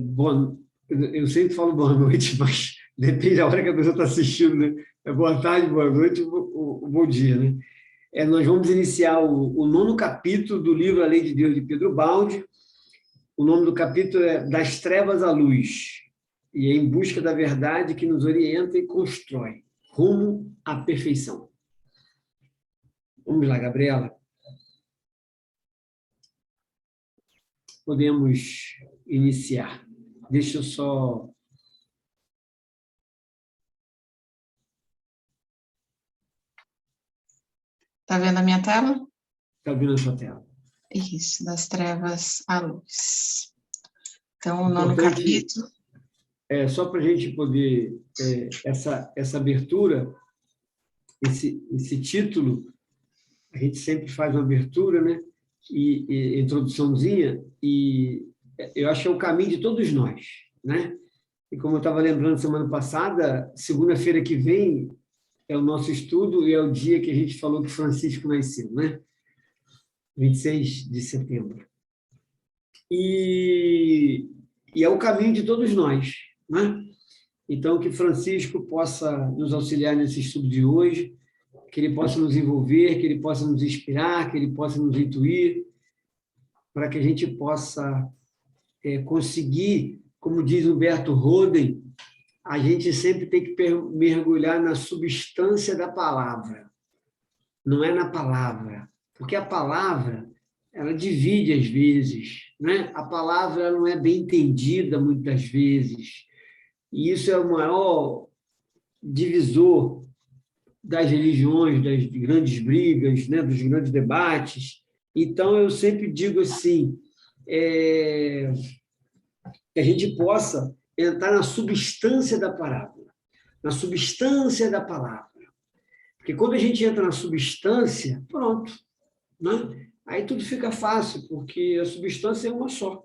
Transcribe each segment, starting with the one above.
Bom, eu sempre falo boa noite, mas depende da hora que a pessoa está assistindo, né? Boa tarde, boa noite, bom dia, né? Nós vamos iniciar o nono capítulo do livro A Lei de Deus, de Pedro Baldi. O nome do capítulo é Das Trevas à Luz, e é em busca da verdade que nos orienta e constrói, rumo à perfeição. Vamos lá, Gabriela. Podemos iniciar. Deixa eu só... Está vendo a minha tela? Está vendo a sua tela. Isso, das trevas à luz. Então, o nono capítulo... Só para a gente poder... essa abertura, esse título, a gente sempre faz uma abertura, né? E introduçãozinha, e eu acho que é o caminho de todos nós, né? E como eu estava lembrando semana passada, segunda-feira que vem é o nosso estudo e é o dia que a gente falou que Francisco nasceu, né? 26 de setembro. E é o caminho de todos nós, né? Então, que Francisco possa nos auxiliar nesse estudo de hoje, que ele possa nos envolver, que ele possa nos inspirar, que ele possa nos intuir, para que a gente possa conseguir, como diz Humberto Roden, a gente sempre tem que mergulhar na substância da palavra, não é na palavra, porque a palavra, ela divide às vezes, né? A palavra ela não é bem entendida muitas vezes, e isso é o maior divisor das religiões, das grandes brigas, né? Dos grandes debates. Então, eu sempre digo assim, que a gente possa entrar na substância da parábola, na substância da palavra. Porque quando a gente entra na substância, pronto, né? Aí tudo fica fácil, porque a substância é uma só.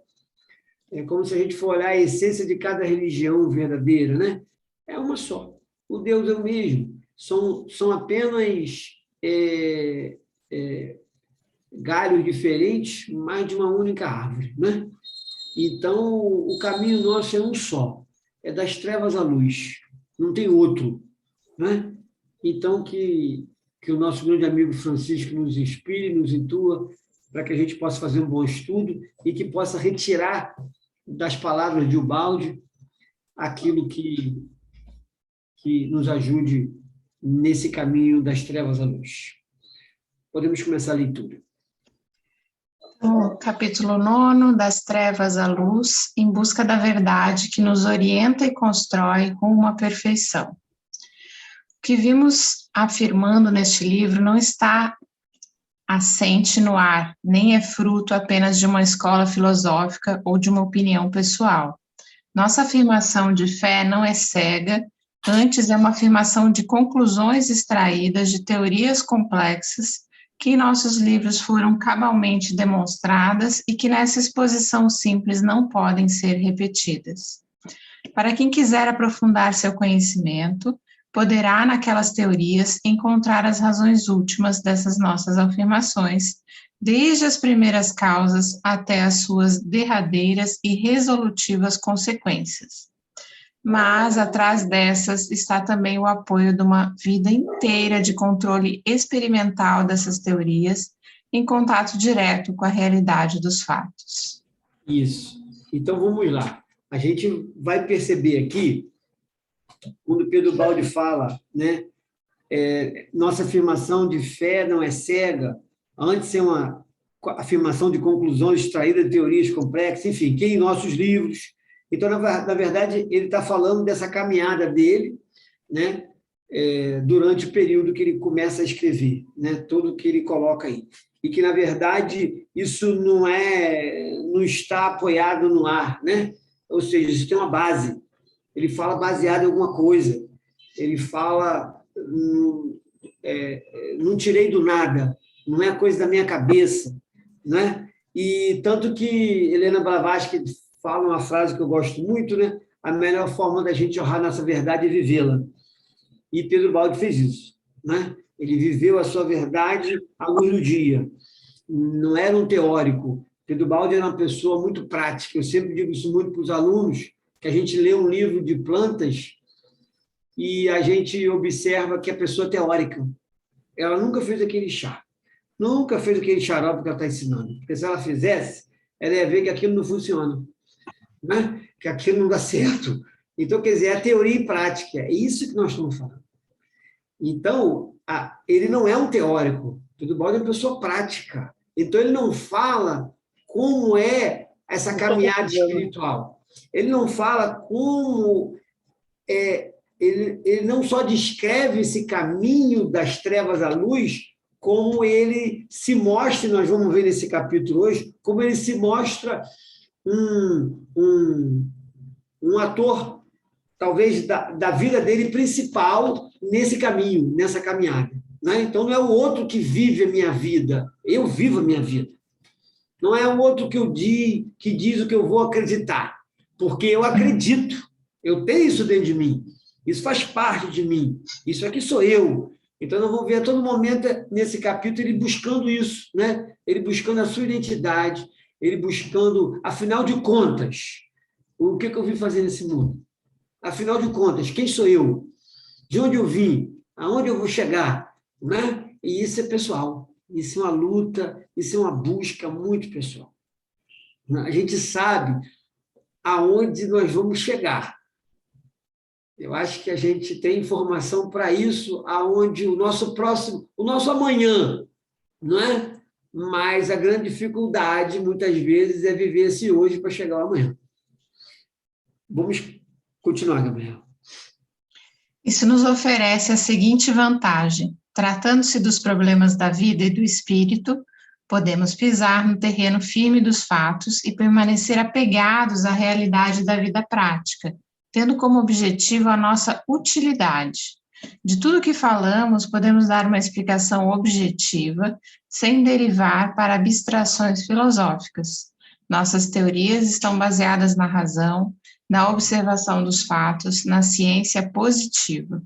É como se a gente for olhar a essência de cada religião verdadeira, né? É uma só. O Deus é o mesmo. São apenas galhos diferentes, mas de uma única árvore, né? Então, o caminho nosso é um só, é das trevas à luz, não tem outro, né? Então, que o nosso grande amigo Francisco nos inspire, nos intua, para que a gente possa fazer um bom estudo e que possa retirar das palavras de Ubaldi aquilo que nos ajude nesse caminho das trevas à luz. Podemos começar a leitura. O capítulo 9, das trevas à luz, em busca da verdade que nos orienta e constrói rumo à perfeição. O que vimos afirmando neste livro não está assente no ar, nem é fruto apenas de uma escola filosófica ou de uma opinião pessoal. Nossa afirmação de fé não é cega, antes é uma afirmação de conclusões extraídas de teorias complexas que em nossos livros foram cabalmente demonstradas e que nessa exposição simples não podem ser repetidas. Para quem quiser aprofundar seu conhecimento, poderá, naquelas teorias, encontrar as razões últimas dessas nossas afirmações, desde as primeiras causas até as suas derradeiras e resolutivas consequências. Mas, atrás dessas, está também o apoio de uma vida inteira de controle experimental dessas teorias, em contato direto com a realidade dos fatos. Isso. Então, vamos lá. A gente vai perceber aqui, quando Pedro Baldi fala, né, nossa afirmação de fé não é cega, antes é uma afirmação de conclusões extraídas de teorias complexas, enfim, que em nossos livros. Então, na verdade, ele está falando dessa caminhada dele, né, durante o período que ele começa a escrever, né, tudo o que ele coloca aí. E que, na verdade, isso não está apoiado no ar, né? Ou seja, isso tem uma base. Ele fala baseado em alguma coisa. Ele fala, não tirei do nada, não é coisa da minha cabeça, né? E tanto que Helena Blavatsky fala uma frase que eu gosto muito, né? A melhor forma da gente honrar nossa verdade é vivê-la. E Pedro Baldi fez isso, né? Ele viveu a sua verdade à luz do dia. Não era um teórico. Pedro Baldi era uma pessoa muito prática. Eu sempre digo isso muito para os alunos, que a gente lê um livro de plantas e a gente observa que a pessoa é teórica. Ela nunca fez aquele chá, nunca fez aquele xarope que ela está ensinando. Porque se ela fizesse, ela ia ver que aquilo não funciona, né? Que aquilo não dá certo. Então, quer dizer, é teoria e prática. É isso que nós estamos falando. Então, ele não é um teórico. Pedro Baldi é uma pessoa prática. Então, ele não fala como é essa caminhada espiritual. Ele não fala como... Ele não só descreve esse caminho das trevas à luz, como ele se mostra, nós vamos ver nesse capítulo hoje, como ele se mostra um ator, talvez, da vida dele principal nesse caminho, nessa caminhada. Né? Então, não é o outro que vive a minha vida, eu vivo a minha vida. Não é o outro que diz o que eu vou acreditar, porque eu acredito, eu tenho isso dentro de mim, isso faz parte de mim, isso aqui sou eu. Então, nós vamos ver a todo momento, nesse capítulo, ele buscando isso, né? Ele buscando a sua identidade, ele buscando, afinal de contas, o que eu vim fazer nesse mundo? Afinal de contas, quem sou eu? De onde eu vim? Aonde eu vou chegar? Né? E isso é pessoal, isso é uma luta, isso é uma busca muito pessoal. A gente sabe aonde nós vamos chegar. Eu acho que a gente tem informação para isso, aonde o nosso próximo, o nosso amanhã, não é? Mas a grande dificuldade, muitas vezes, é viver esse hoje para chegar ao amanhã. Vamos continuar, Gabriel. Isso nos oferece a seguinte vantagem: tratando-se dos problemas da vida e do espírito, podemos pisar no terreno firme dos fatos e permanecer apegados à realidade da vida prática, tendo como objetivo a nossa utilidade. De tudo que falamos, podemos dar uma explicação objetiva, sem derivar para abstrações filosóficas. Nossas teorias estão baseadas na razão, na observação dos fatos, na ciência positiva.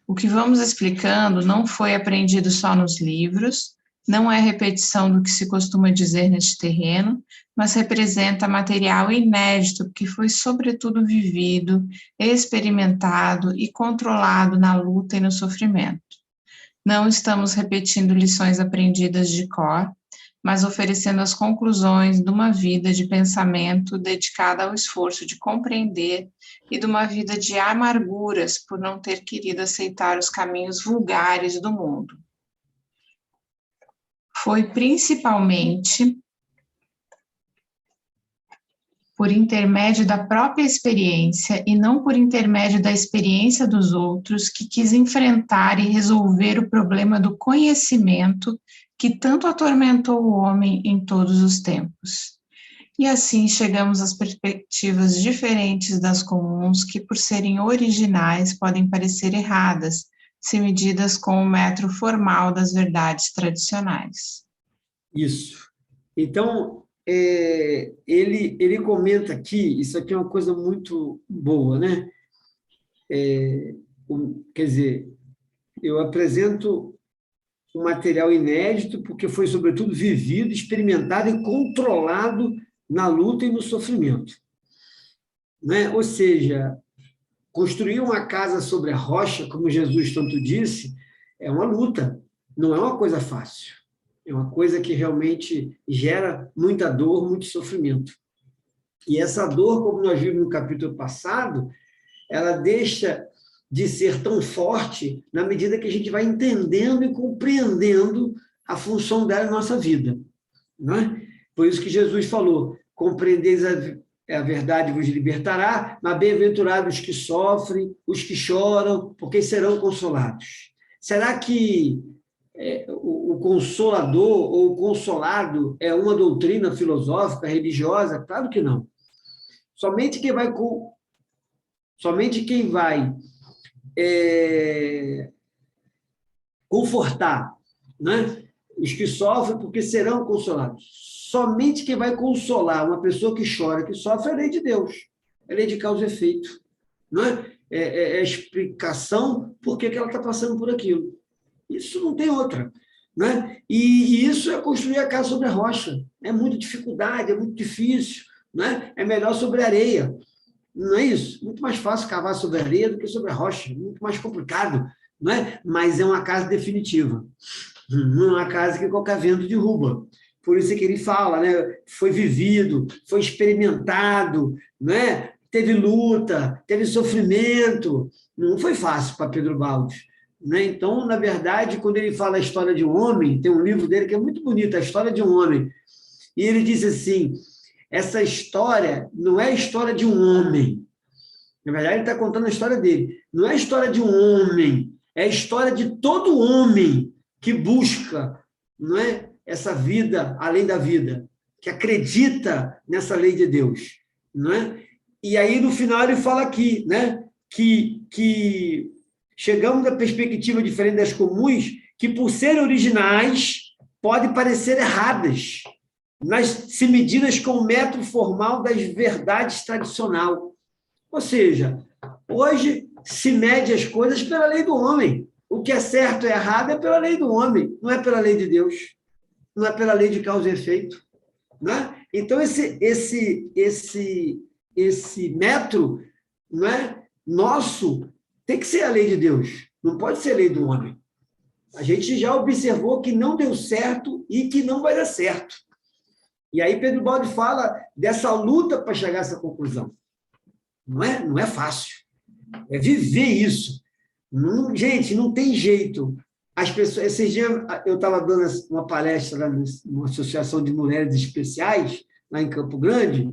O que vamos explicando não foi aprendido só nos livros, não é repetição do que se costuma dizer neste terreno, mas representa material inédito que foi sobretudo vivido, experimentado e controlado na luta e no sofrimento. Não estamos repetindo lições aprendidas de cor, mas oferecendo as conclusões de uma vida de pensamento dedicada ao esforço de compreender e de uma vida de amarguras por não ter querido aceitar os caminhos vulgares do mundo. Foi principalmente por intermédio da própria experiência e não por intermédio da experiência dos outros que quis enfrentar e resolver o problema do conhecimento que tanto atormentou o homem em todos os tempos. E assim chegamos às perspectivas diferentes das comuns que, por serem originais, podem parecer erradas, se medidas com o metro formal das verdades tradicionais. Isso. Então, ele comenta aqui, isso aqui é uma coisa muito boa, né? Quer dizer, eu apresento um material inédito, porque foi, sobretudo, vivido, experimentado e controlado na luta e no sofrimento. Né? Ou seja, construir uma casa sobre a rocha, como Jesus tanto disse, é uma luta, não é uma coisa fácil. É uma coisa que realmente gera muita dor, muito sofrimento. E essa dor, como nós vimos no capítulo passado, ela deixa de ser tão forte na medida que a gente vai entendendo e compreendendo a função dela na nossa vida. Não é? Por isso que Jesus falou, compreendeis a verdade vos libertará, mas bem-aventurados os que sofrem, os que choram, porque serão consolados. Será que o consolador ou o consolado é uma doutrina filosófica, religiosa? Claro que não. Somente quem vai confortar, né? Os que sofrem, porque serão consolados. Somente quem vai consolar uma pessoa que chora, que sofre, é a lei de Deus. É a lei de causa e efeito. Não é? É a explicação por que ela está passando por aquilo. Isso não tem outra. né? E isso é construir a casa sobre a rocha. É muita dificuldade, é muito difícil, né? É melhor sobre a areia. Não é isso? Muito mais fácil cavar sobre a areia do que sobre a rocha. Muito mais complicado, não é? Mas é uma casa definitiva. Não é uma casa que qualquer vento derruba. Por isso é que ele fala, né? Foi vivido, foi experimentado, né? Teve luta, teve sofrimento. Não foi fácil para Pedro Baldes, né? Então, na verdade, quando ele fala a história de um homem, tem um livro dele que é muito bonito, a história de um homem. E ele diz assim, essa história não é a história de um homem. Na verdade, ele está contando a história dele. Não é a história de um homem, é a história de todo homem que busca, não é, essa vida além da vida, que acredita nessa lei de Deus, não é? E aí, no final, ele fala aqui, né, que chegamos da perspectiva diferente das comuns, que, por serem originais, podem parecer erradas, se medidas com o método formal das verdades tradicional. Ou seja, hoje se mede as coisas pela lei do homem. O que é certo e errado é pela lei do homem, não é pela lei de Deus, não é pela lei de causa e efeito. Né? Então, esse método, não é, nosso tem que ser a lei de Deus, não pode ser a lei do homem. A gente já observou que não deu certo e que não vai dar certo. E aí Pedro Baldi fala dessa luta para chegar a essa conclusão. Não é fácil. É viver isso. Não, gente, não tem jeito. As pessoas, esses dias eu estava dando uma palestra lá numa associação de mulheres especiais, lá em Campo Grande,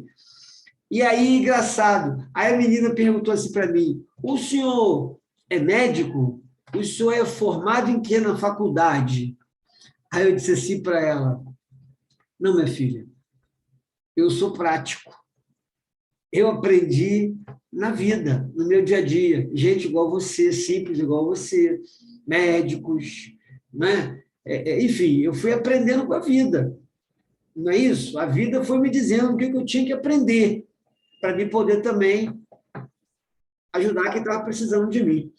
e aí, engraçado, aí a menina perguntou assim para mim, o senhor é médico? O senhor é formado em quê na faculdade? Aí eu disse assim para ela, não, minha filha, eu sou prático. Eu aprendi na vida, no meu dia a dia. Gente igual você, simples igual você, médicos, né? Enfim, eu fui aprendendo com a vida. Não é isso? A vida foi me dizendo o que eu tinha que aprender para me poder também ajudar quem estava precisando de mim.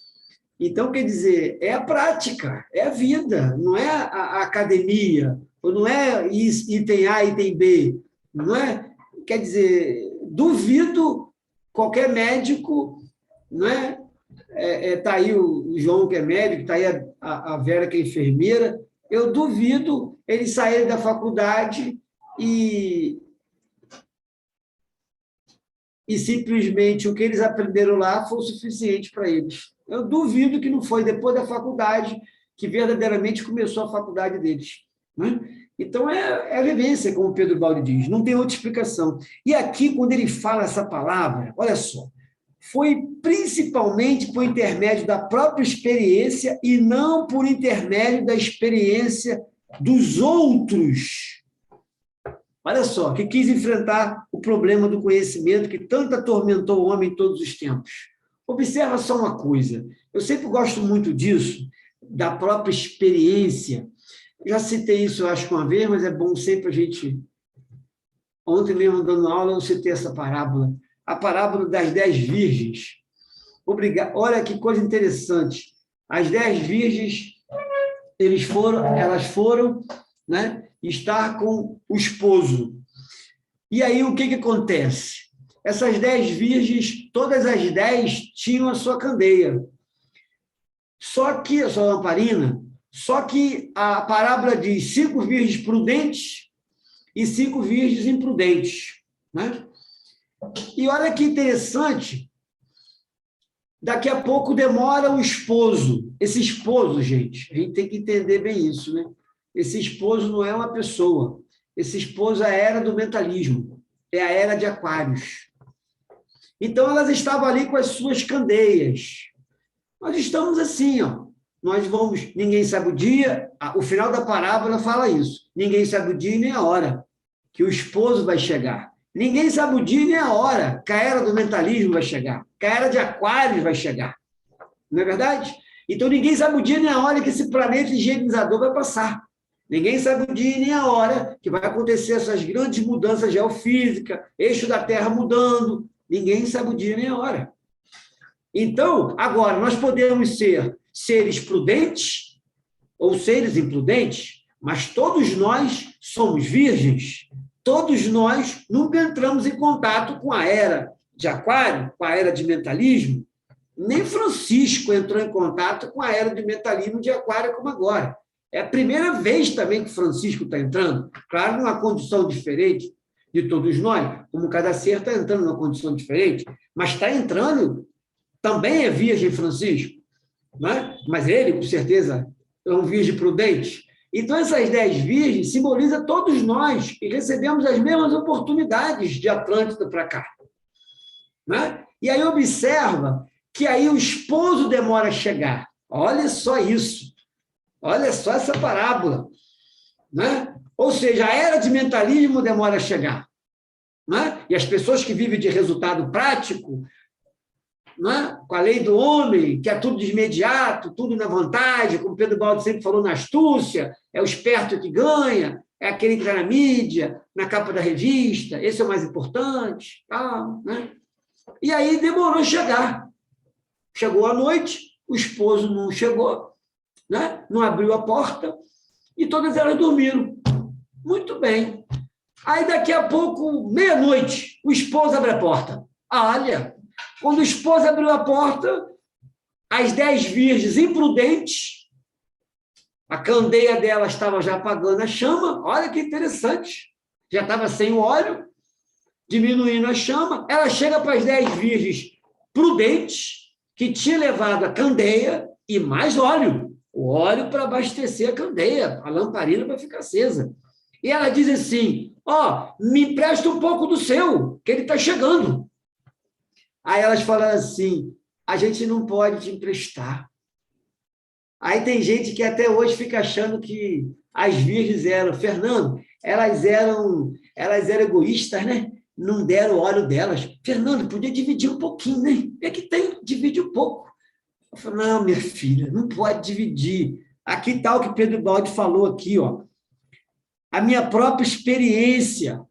Então, quer dizer, é a prática, é a vida, não é a academia, ou não é item A, item B, não é? Quer dizer, duvido qualquer médico, não é? Tá aí o João, que é médico, está aí a Vera, que é enfermeira, eu duvido eles saírem da faculdade e simplesmente o que eles aprenderam lá foi o suficiente para eles. Eu duvido que não foi depois da faculdade que verdadeiramente começou a faculdade deles. Né? Então, é a vivência, como o Pedro Baldi diz, não tem outra explicação. E aqui, quando ele fala essa palavra, olha só, foi principalmente por intermédio da própria experiência e não por intermédio da experiência dos outros. Olha só, que quis enfrentar o problema do conhecimento que tanto atormentou o homem em todos os tempos. Observa só uma coisa, eu sempre gosto muito disso, da própria experiência. Já citei isso, eu acho que uma vez, mas é bom sempre a gente... Ontem mesmo, dando aula, eu citei essa parábola, a parábola das 10 virgens. Olha que coisa interessante. As 10 virgens, elas foram, né, estar com o esposo. E aí, o que acontece? Essas 10 virgens, todas as 10 tinham a sua candeia. Só que, a sua lamparina, só que a parábola diz 5 virgens prudentes e 5 virgens imprudentes. Né? E olha que interessante, daqui a pouco demora o esposo. Esse esposo, gente, a gente tem que entender bem isso, né? Esse esposo não é uma pessoa. Esse esposo é a era do mentalismo, é a era de Aquários. Então, elas estavam ali com as suas candeias. Nós estamos assim, ó. Nós vamos, ninguém sabe o dia, o final da parábola fala isso. Ninguém sabe o dia e nem a hora que o esposo vai chegar. Ninguém sabe o dia e nem a hora que a era do mentalismo vai chegar, que a era de Aquários vai chegar. Não é verdade? Então, ninguém sabe o dia nem a hora que esse planeta higienizador vai passar. Ninguém sabe o dia nem a hora que vai acontecer essas grandes mudanças geofísicas, eixo da Terra mudando. Ninguém sabe o dia nem a hora. Então, agora, nós podemos ser seres prudentes ou seres imprudentes, mas todos nós somos virgens. Todos nós nunca entramos em contato com a era de Aquário, com a era de mentalismo. Nem Francisco entrou em contato com a era de mentalismo de Aquário como agora. É a primeira vez também que Francisco está entrando, claro, numa condição diferente de todos nós, como cada ser está entrando numa condição diferente, mas está entrando, também é virgem Francisco, não é? Mas ele, com certeza, é um virgem prudente. Então, essas 10 virgens simbolizam todos nós que recebemos as mesmas oportunidades de Atlântida para cá. Né? E aí observa que aí o esposo demora a chegar. Olha só isso. Olha só essa parábola. Né? Ou seja, a era de mentalismo demora a chegar. Né? E as pessoas que vivem de resultado prático, né? Com a lei do homem, que é tudo de imediato, tudo na vantagem, como Pedro Baldi sempre falou, na astúcia, é o esperto que ganha, é aquele que está na mídia, na capa da revista, esse é o mais importante. Tal, né? E aí demorou a chegar. Chegou a noite, o esposo não chegou, né? Não abriu a porta, e todas elas dormiram. Muito bem. Aí, daqui a pouco, meia-noite, o esposo abre a porta. Olha, quando o esposo abriu a porta, as 10 virgens imprudentes, a candeia dela estava já apagando a chama, olha que interessante, já estava sem o óleo, diminuindo a chama, ela chega para as 10 virgens prudentes, que tinha levado a candeia e mais óleo, o óleo para abastecer a candeia, a lamparina para ficar acesa. E ela diz assim, me empresta um pouco do seu, que ele está chegando. Aí elas falam assim, a gente não pode te emprestar. Aí tem gente que até hoje fica achando que as virgens eram, Fernando, elas eram egoístas, né? Não deram o óleo delas. Fernando, podia dividir um pouquinho, né? É que tem, divide um pouco. Eu falo, não, minha filha, não pode dividir. Aqui está o que Pedro Baldi falou aqui, ó. A minha própria experiência.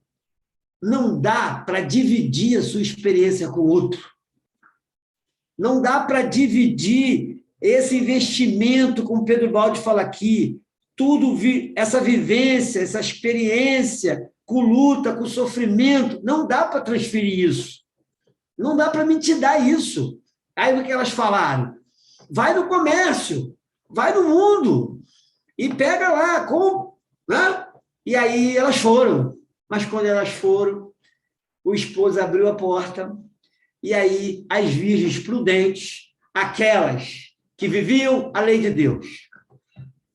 Não dá para dividir a sua experiência com o outro. Não dá para dividir esse investimento, como Pedro Baldi fala aqui, tudo, essa vivência, essa experiência, com luta, com sofrimento, não dá para transferir isso. Não dá para me te dar isso. Aí o que elas falaram? Vai no comércio, vai no mundo, e pega lá, né? E aí elas foram. Mas quando elas foram, o esposo abriu a porta, e aí as virgens prudentes, aquelas que viviam a lei de Deus,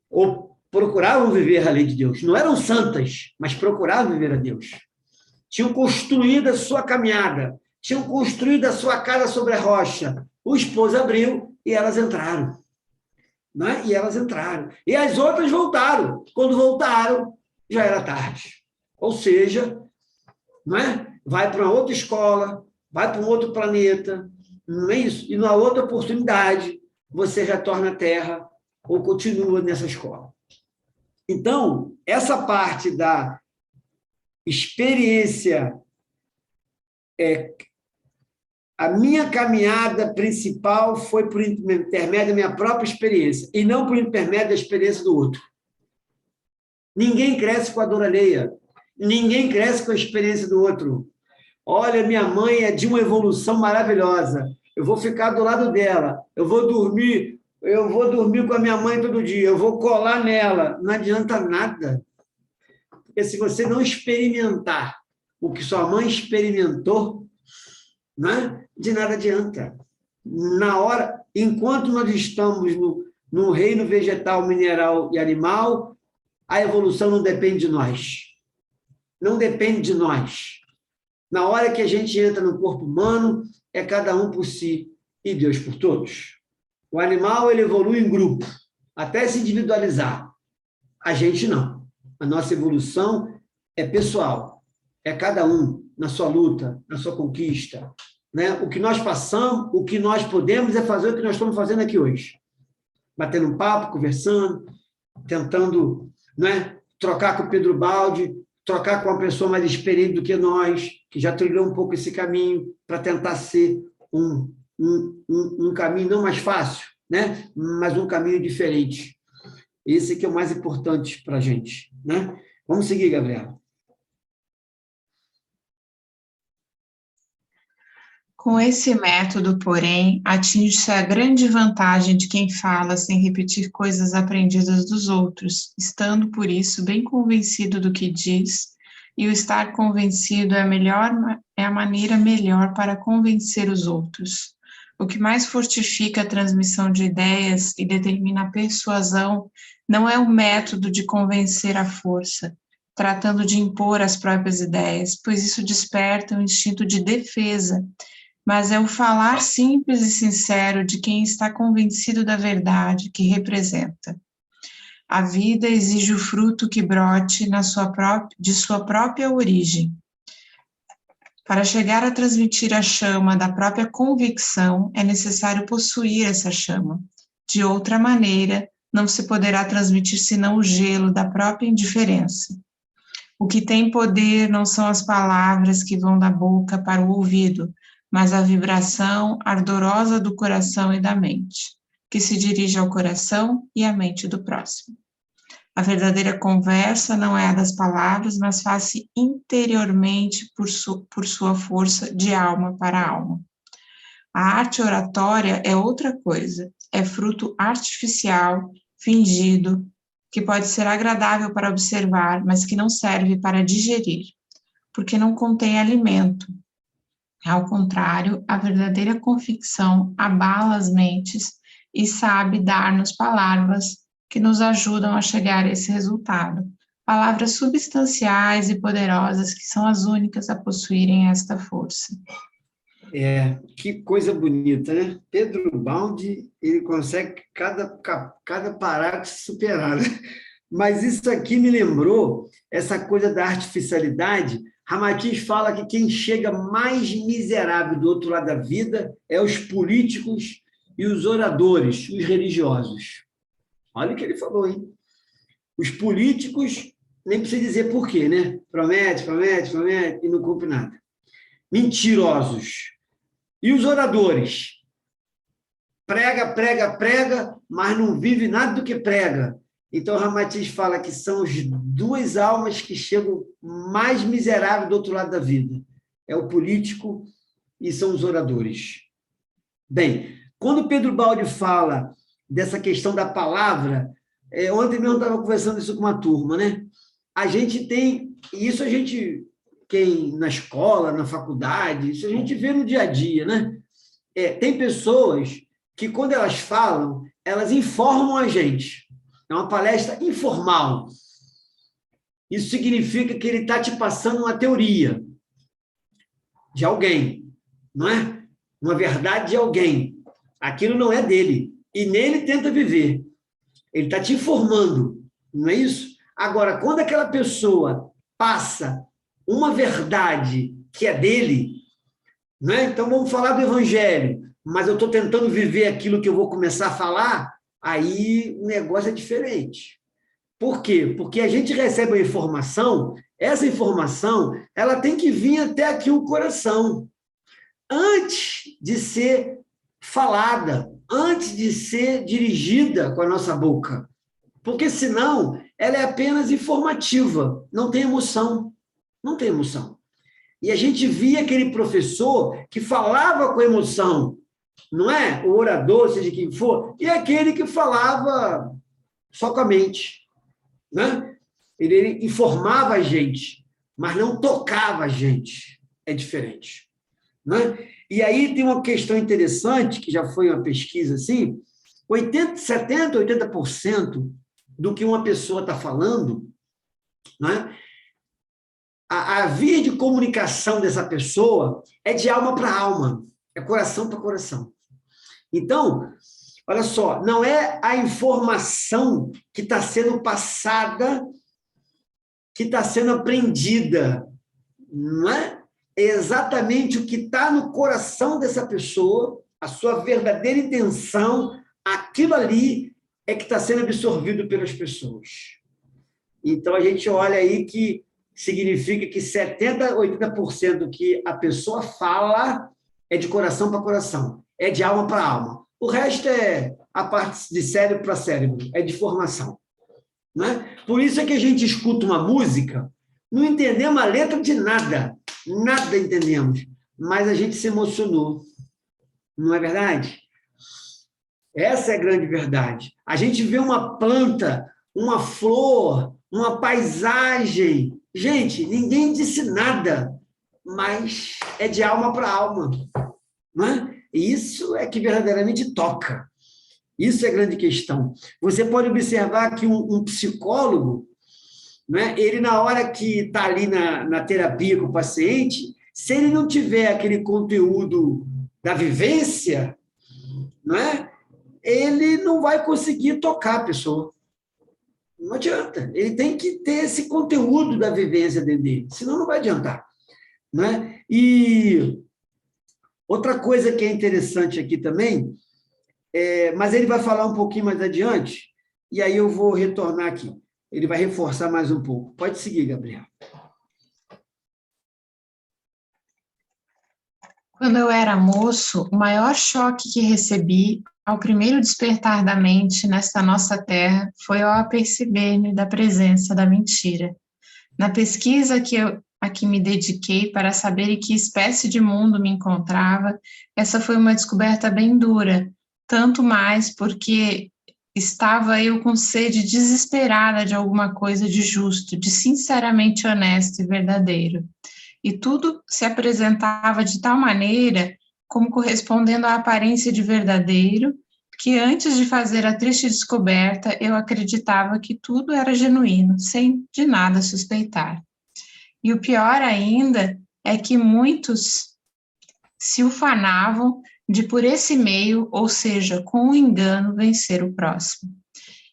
ou procuravam viver a lei de Deus, não eram santas, mas procuravam viver a Deus. Tinham construído a sua caminhada, tinham construído a sua casa sobre a rocha. O esposo abriu e elas entraram. Né? E elas entraram. E as outras voltaram. Quando voltaram, já era tarde. Ou seja, né? Vai para uma outra escola, vai para um outro planeta, não é isso? E numa outra oportunidade, você retorna à Terra ou continua nessa escola. Então, essa parte da experiência, a minha caminhada principal foi por intermédio da minha própria experiência, e não por intermédio da experiência do outro. Ninguém cresce com a dor alheia, ninguém cresce com a experiência do outro. Olha, minha mãe é de uma evolução maravilhosa, eu vou ficar do lado dela, eu vou dormir com a minha mãe todo dia, eu vou colar nela. Não adianta nada. Porque se você não experimentar o que sua mãe experimentou, né, de nada adianta. Na hora, enquanto nós estamos no reino vegetal, mineral e animal, a evolução não depende de nós. Não depende de nós. Na hora que a gente entra no corpo humano, é cada um por si e Deus por todos. O animal, ele evolui em grupo, até se individualizar. A gente não. A nossa evolução é pessoal. É cada um na sua luta, na sua conquista. Né? O que nós passamos, o que nós podemos é fazer o que nós estamos fazendo aqui hoje. Batendo um papo, conversando, tentando, né, trocar com o Pedro Baldi, trocar com uma pessoa mais experiente do que nós, que já trilhou um pouco esse caminho, para tentar ser um caminho não mais fácil, né? Mas um caminho diferente. Esse que é o mais importante para a gente, né? Vamos seguir, Gabriela. Com esse método, porém, atinge-se a grande vantagem de quem fala sem repetir coisas aprendidas dos outros, estando, por isso, bem convencido do que diz, e o estar convencido é a maneira melhor para convencer os outros. O que mais fortifica a transmissão de ideias e determina a persuasão não é o método de convencer à força, tratando de impor as próprias ideias, pois isso desperta um instinto de defesa, mas é o falar simples e sincero de quem está convencido da verdade que representa. A vida exige o fruto que brote de sua própria origem. Para chegar a transmitir a chama da própria convicção, é necessário possuir essa chama. De outra maneira, não se poderá transmitir senão o gelo da própria indiferença. O que tem poder não são as palavras que vão da boca para o ouvido, mas a vibração ardorosa do coração e da mente, que se dirige ao coração e à mente do próximo. A verdadeira conversa não é a das palavras, mas faz-se interiormente por sua força de alma para alma. A arte oratória é outra coisa, é fruto artificial, fingido, que pode ser agradável para observar, mas que não serve para digerir, porque não contém alimento. Ao contrário, a verdadeira convicção abala as mentes e sabe dar-nos palavras que nos ajudam a chegar a esse resultado. Palavras substanciais e poderosas que são as únicas a possuírem esta força. Que coisa bonita, né? Pedro Baldi, ele consegue cada parágrafo superar, né? Mas isso aqui me lembrou essa coisa da artificialidade. Ramatiz fala que quem chega mais miserável do outro lado da vida é os políticos e os oradores, os religiosos. Olha o que ele falou, hein? Os políticos, nem precisa dizer por quê, né? Promete e não cumpre nada. Mentirosos. E os oradores? Prega, mas não vive nada do que prega. Então, Ramatiz fala que são as duas almas que chegam mais miseráveis do outro lado da vida. É o político e são os oradores. Bem, quando Pedro Baldi fala dessa questão da palavra, ontem mesmo eu estava conversando isso com uma turma, né? A gente tem, e isso a gente, quem na escola, na faculdade, isso a gente vê no dia a dia, né? Tem pessoas que, quando elas falam, elas informam a gente. É uma palestra informal. Isso significa que ele está te passando uma teoria de alguém, não é? Uma verdade de alguém. Aquilo não é dele. E nele tenta viver. Ele está te informando, não é isso? Agora, quando aquela pessoa passa uma verdade que é dele, não é? Então vamos falar do evangelho, mas eu estou tentando viver aquilo que eu vou começar a falar, aí o negócio é diferente. Por quê? Porque a gente recebe a informação, essa informação, ela tem que vir até aqui o coração, antes de ser falada, antes de ser dirigida com a nossa boca. Porque, senão, ela é apenas informativa, não tem emoção. Não tem emoção. E a gente via aquele professor que falava com emoção, não é? O orador, seja quem for, e aquele que falava só com a mente, né? Ele informava a gente, mas não tocava a gente. É diferente, né? E aí tem uma questão interessante, que já foi uma pesquisa assim, 70%, 80% do que uma pessoa está falando, né? A via de comunicação dessa pessoa é de alma para alma, é coração para coração. Então, olha só, não é a informação que está sendo passada, que está sendo aprendida, não é? É exatamente o que está no coração dessa pessoa, a sua verdadeira intenção, aquilo ali é que está sendo absorvido pelas pessoas. Então, a gente olha aí que significa que 70%, 80% do que a pessoa fala é de coração para coração, é de alma para alma. O resto é a parte de cérebro para cérebro, é de formação. não é? Por isso é que a gente escuta uma música, não entendemos a letra de nada, nada entendemos, mas a gente se emocionou, não é verdade? Essa é a grande verdade. A gente vê uma planta, uma flor, uma paisagem. Gente, ninguém disse nada, mas é de alma para alma, não é? E isso é que verdadeiramente toca. Isso é a grande questão. Você pode observar que um psicólogo, né, ele, na hora que está ali na terapia com o paciente, se ele não tiver aquele conteúdo da vivência, não é? Ele não vai conseguir tocar a pessoa. Não adianta. Ele tem que ter esse conteúdo da vivência dentro dele, senão não vai adiantar. Né? E outra coisa que é interessante aqui também, mas ele vai falar um pouquinho mais adiante, e aí eu vou retornar aqui. Ele vai reforçar mais um pouco. Pode seguir, Gabriel. Quando eu era moço, o maior choque que recebi ao primeiro despertar da mente nesta nossa terra foi ao aperceber-me da presença da mentira. Na pesquisa a que me dediquei para saber em que espécie de mundo me encontrava, essa foi uma descoberta bem dura, tanto mais porque estava eu com sede desesperada de alguma coisa de justo, de sinceramente honesto e verdadeiro. E tudo se apresentava de tal maneira como correspondendo à aparência de verdadeiro, que antes de fazer a triste descoberta, eu acreditava que tudo era genuíno, sem de nada suspeitar. E o pior ainda é que muitos se ufanavam de por esse meio, ou seja, com o engano, vencer o próximo.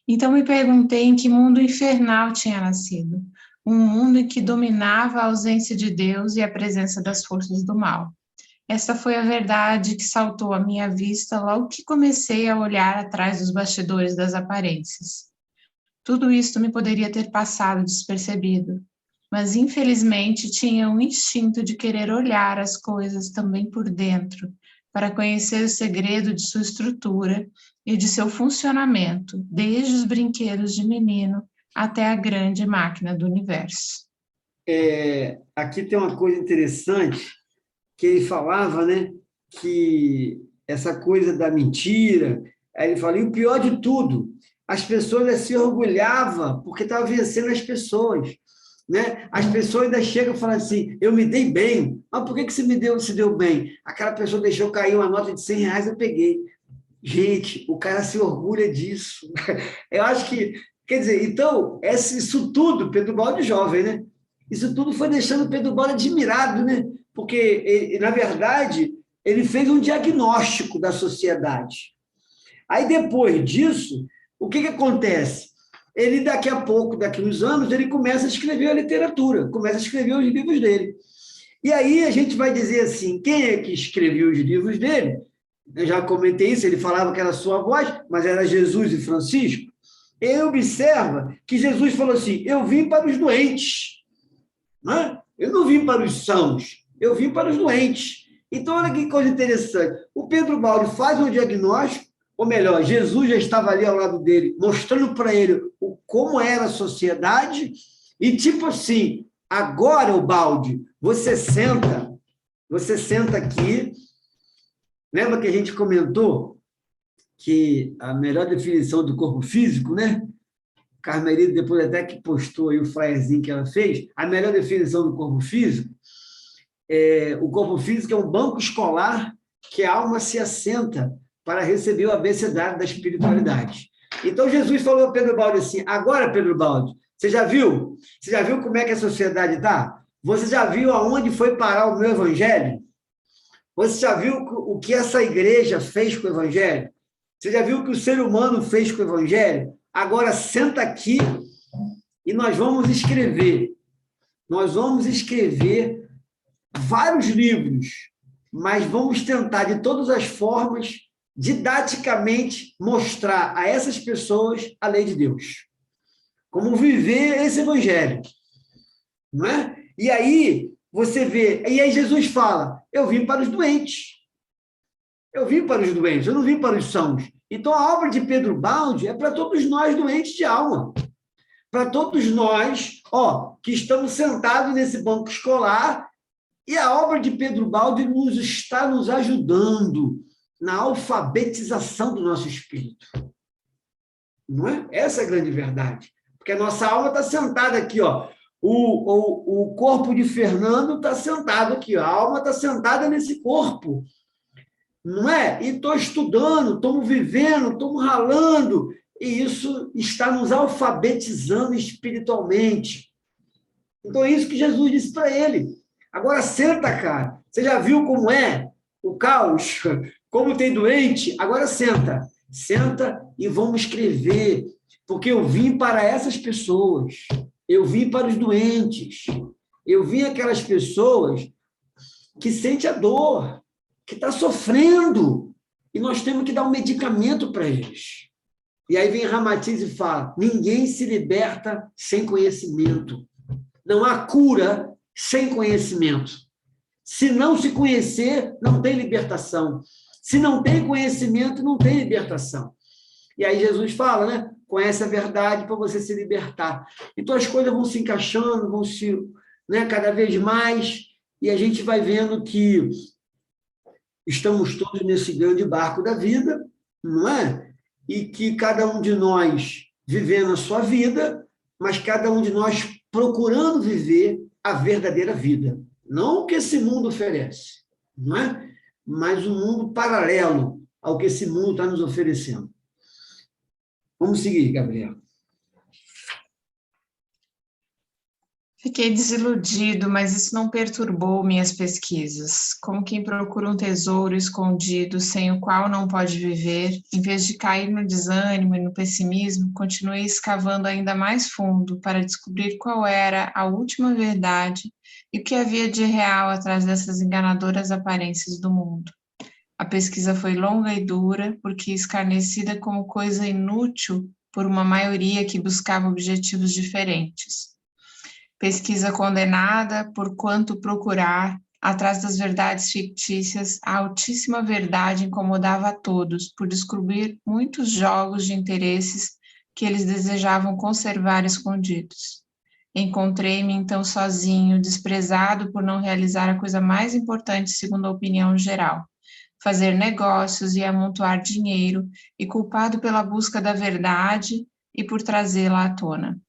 Então me perguntei em que mundo infernal tinha nascido, um mundo em que dominava a ausência de Deus e a presença das forças do mal. Essa foi a verdade que saltou à minha vista logo que comecei a olhar atrás dos bastidores das aparências. Tudo isto me poderia ter passado despercebido, mas infelizmente tinha um instinto de querer olhar as coisas também por dentro, para conhecer o segredo de sua estrutura e de seu funcionamento, desde os brinquedos de menino até a grande máquina do universo. Aqui tem uma coisa interessante, que ele falava, né, que essa coisa da mentira, aí ele fala, e o pior de tudo, as pessoas se orgulhavam porque estavam vencendo as pessoas. Né? As pessoas ainda chegam e falam assim, eu me dei bem. Mas por que você se deu bem? Aquela pessoa deixou cair uma nota de R$100, eu peguei. Gente, o cara se orgulha disso. Eu acho que, quer dizer, então, isso tudo, Pedro Baldi jovem, né? Isso tudo foi deixando o Pedro Baldi admirado, né? Porque, na verdade, ele fez um diagnóstico da sociedade. Aí, depois disso, o que acontece? Ele, daqui a pouco, daqui a uns anos, ele começa a escrever a literatura, começa a escrever os livros dele. E aí a gente vai dizer assim, quem é que escreveu os livros dele? Eu já comentei isso, ele falava que era sua voz, mas era Jesus e Francisco. Ele observa que Jesus falou assim, eu vim para os doentes, né? Eu não vim para os sãos, eu vim para os doentes. Então, olha que coisa interessante. O Pedro Baldi faz um diagnóstico, ou melhor, Jesus já estava ali ao lado dele, mostrando para ele como era a sociedade, e tipo assim, agora, o Baldi, você senta aqui, lembra que a gente comentou que a melhor definição do corpo físico, né? Carmelita, depois até que postou aí o flyerzinho que ela fez, a melhor definição do corpo físico o corpo físico é um banco escolar que a alma se assenta para receber o abecedário da espiritualidade. Então, Jesus falou a Pedro Baldi assim, agora, Pedro Baldi, você já viu? Você já viu como é que a sociedade está? Você já viu aonde foi parar o meu evangelho? Você já viu o que essa igreja fez com o evangelho? Você já viu o que o ser humano fez com o evangelho? Agora, senta aqui e nós vamos escrever. Nós vamos escrever vários livros, mas vamos tentar, de todas as formas, didaticamente, mostrar a essas pessoas a lei de Deus. Como viver esse evangelho. Não é? E aí, você vê, e aí Jesus fala, eu vim para os doentes. Eu vim para os doentes, eu não vim para os sãos. Então, a obra de Pedro Baldi é para todos nós doentes de alma. para todos nós, que estamos sentados nesse banco escolar, e a obra de Pedro Baldi está nos ajudando na alfabetização do nosso espírito. Não é? Essa é a grande verdade. Porque a nossa alma está sentada aqui, O corpo de Fernando está sentado aqui, a alma está sentada nesse corpo. Não é? E estou estudando, estamos vivendo, estamos ralando, e isso está nos alfabetizando espiritualmente. Então, é isso que Jesus disse para ele. Agora, senta, cara. Você já viu como é o caos? Como tem doente? Agora, senta. Senta e vamos escrever, porque eu vim para essas pessoas. Eu vim para os doentes. Eu vim aquelas pessoas que sentem a dor, que está sofrendo, e nós temos que dar um medicamento para eles. E aí vem Ramatiz e fala, ninguém se liberta sem conhecimento. Não há cura sem conhecimento. Se não se conhecer, não tem libertação. Se não tem conhecimento, não tem libertação. E aí Jesus fala, né? Conhece a verdade para você se libertar. Então as coisas vão se encaixando, vão se, né, cada vez mais, e a gente vai vendo que estamos todos nesse grande barco da vida, não é? E que cada um de nós vivendo a sua vida, mas cada um de nós procurando viver a verdadeira vida. Não o que esse mundo oferece, não é? Mas um mundo paralelo ao que esse mundo está nos oferecendo. Vamos seguir, Gabriel. Fiquei desiludido, mas isso não perturbou minhas pesquisas. Como quem procura um tesouro escondido, sem o qual não pode viver, em vez de cair no desânimo e no pessimismo, continuei escavando ainda mais fundo para descobrir qual era a última verdade e o que havia de real atrás dessas enganadoras aparências do mundo. A pesquisa foi longa e dura, porque escarnecida como coisa inútil por uma maioria que buscava objetivos diferentes. Pesquisa condenada por quanto procurar, atrás das verdades fictícias, a altíssima verdade incomodava a todos, por descobrir muitos jogos de interesses que eles desejavam conservar escondidos. Encontrei-me então sozinho, desprezado por não realizar a coisa mais importante segundo a opinião geral, fazer negócios e amontoar dinheiro, e culpado pela busca da verdade e por trazê-la à tona.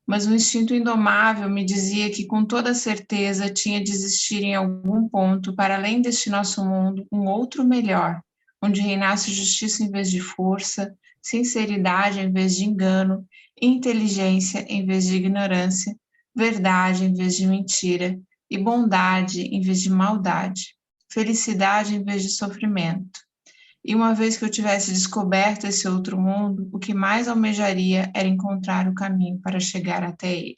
Mas o instinto indomável me dizia que com toda certeza tinha de existir em algum ponto, para além deste nosso mundo, um outro melhor, onde reinasse justiça em vez de força, sinceridade em vez de engano, inteligência em vez de ignorância, verdade em vez de mentira, e bondade em vez de maldade, felicidade em vez de sofrimento. E uma vez que eu tivesse descoberto esse outro mundo, o que mais almejaria era encontrar o caminho para chegar até ele.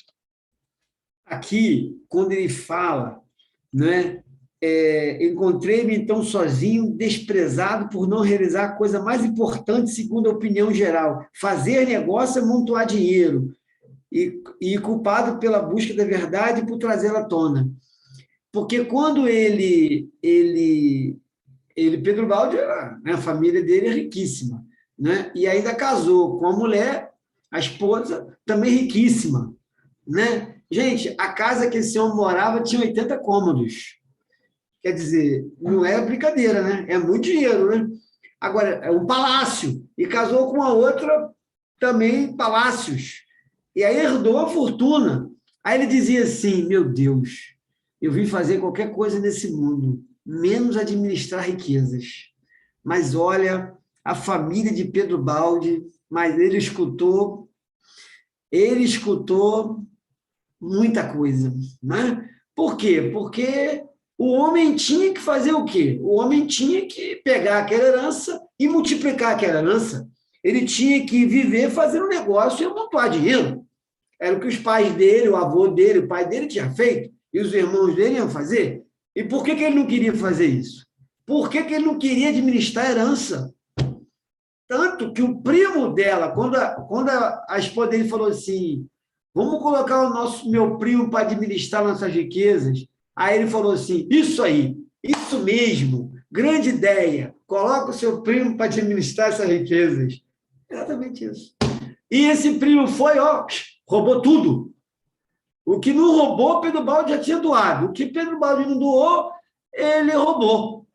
Aqui, quando ele fala, né, encontrei-me então sozinho, desprezado por não realizar a coisa mais importante, segundo a opinião geral, fazer negócio é amontoar dinheiro, e culpado pela busca da verdade e por trazê-la à tona. Porque quando Pedro Baldi, né, a família dele é riquíssima, né? E ainda casou com a mulher, a esposa, também riquíssima, né? Gente, a casa que esse homem morava tinha 80 cômodos. Quer dizer, não é brincadeira, né? É muito dinheiro, né? Agora, é um palácio. E casou com a outra, também palácios. E aí herdou a fortuna. Aí ele dizia assim, meu Deus, eu vim fazer qualquer coisa nesse mundo, menos administrar riquezas. Mas olha, a família de Pedro Baldi, mas ele escutou muita coisa, né? Por quê? Porque o homem tinha que fazer o quê? O homem tinha que pegar aquela herança e multiplicar aquela herança. Ele tinha que viver fazendo um negócio e amontoar dinheiro. Era o que os pais dele, o avô dele, o pai dele tinha feito, e os irmãos dele iam fazer. E por que ele não queria fazer isso? Por que ele não queria administrar a herança? Tanto que o primo dela, quando a esposa dele falou assim, vamos colocar meu primo para administrar nossas riquezas, aí ele falou assim, isso aí, isso mesmo, grande ideia, coloca o seu primo para administrar essas riquezas. Exatamente isso. E esse primo foi, roubou tudo. O que não roubou, Pedro Baldi já tinha doado. O que Pedro Baldi não doou, ele roubou.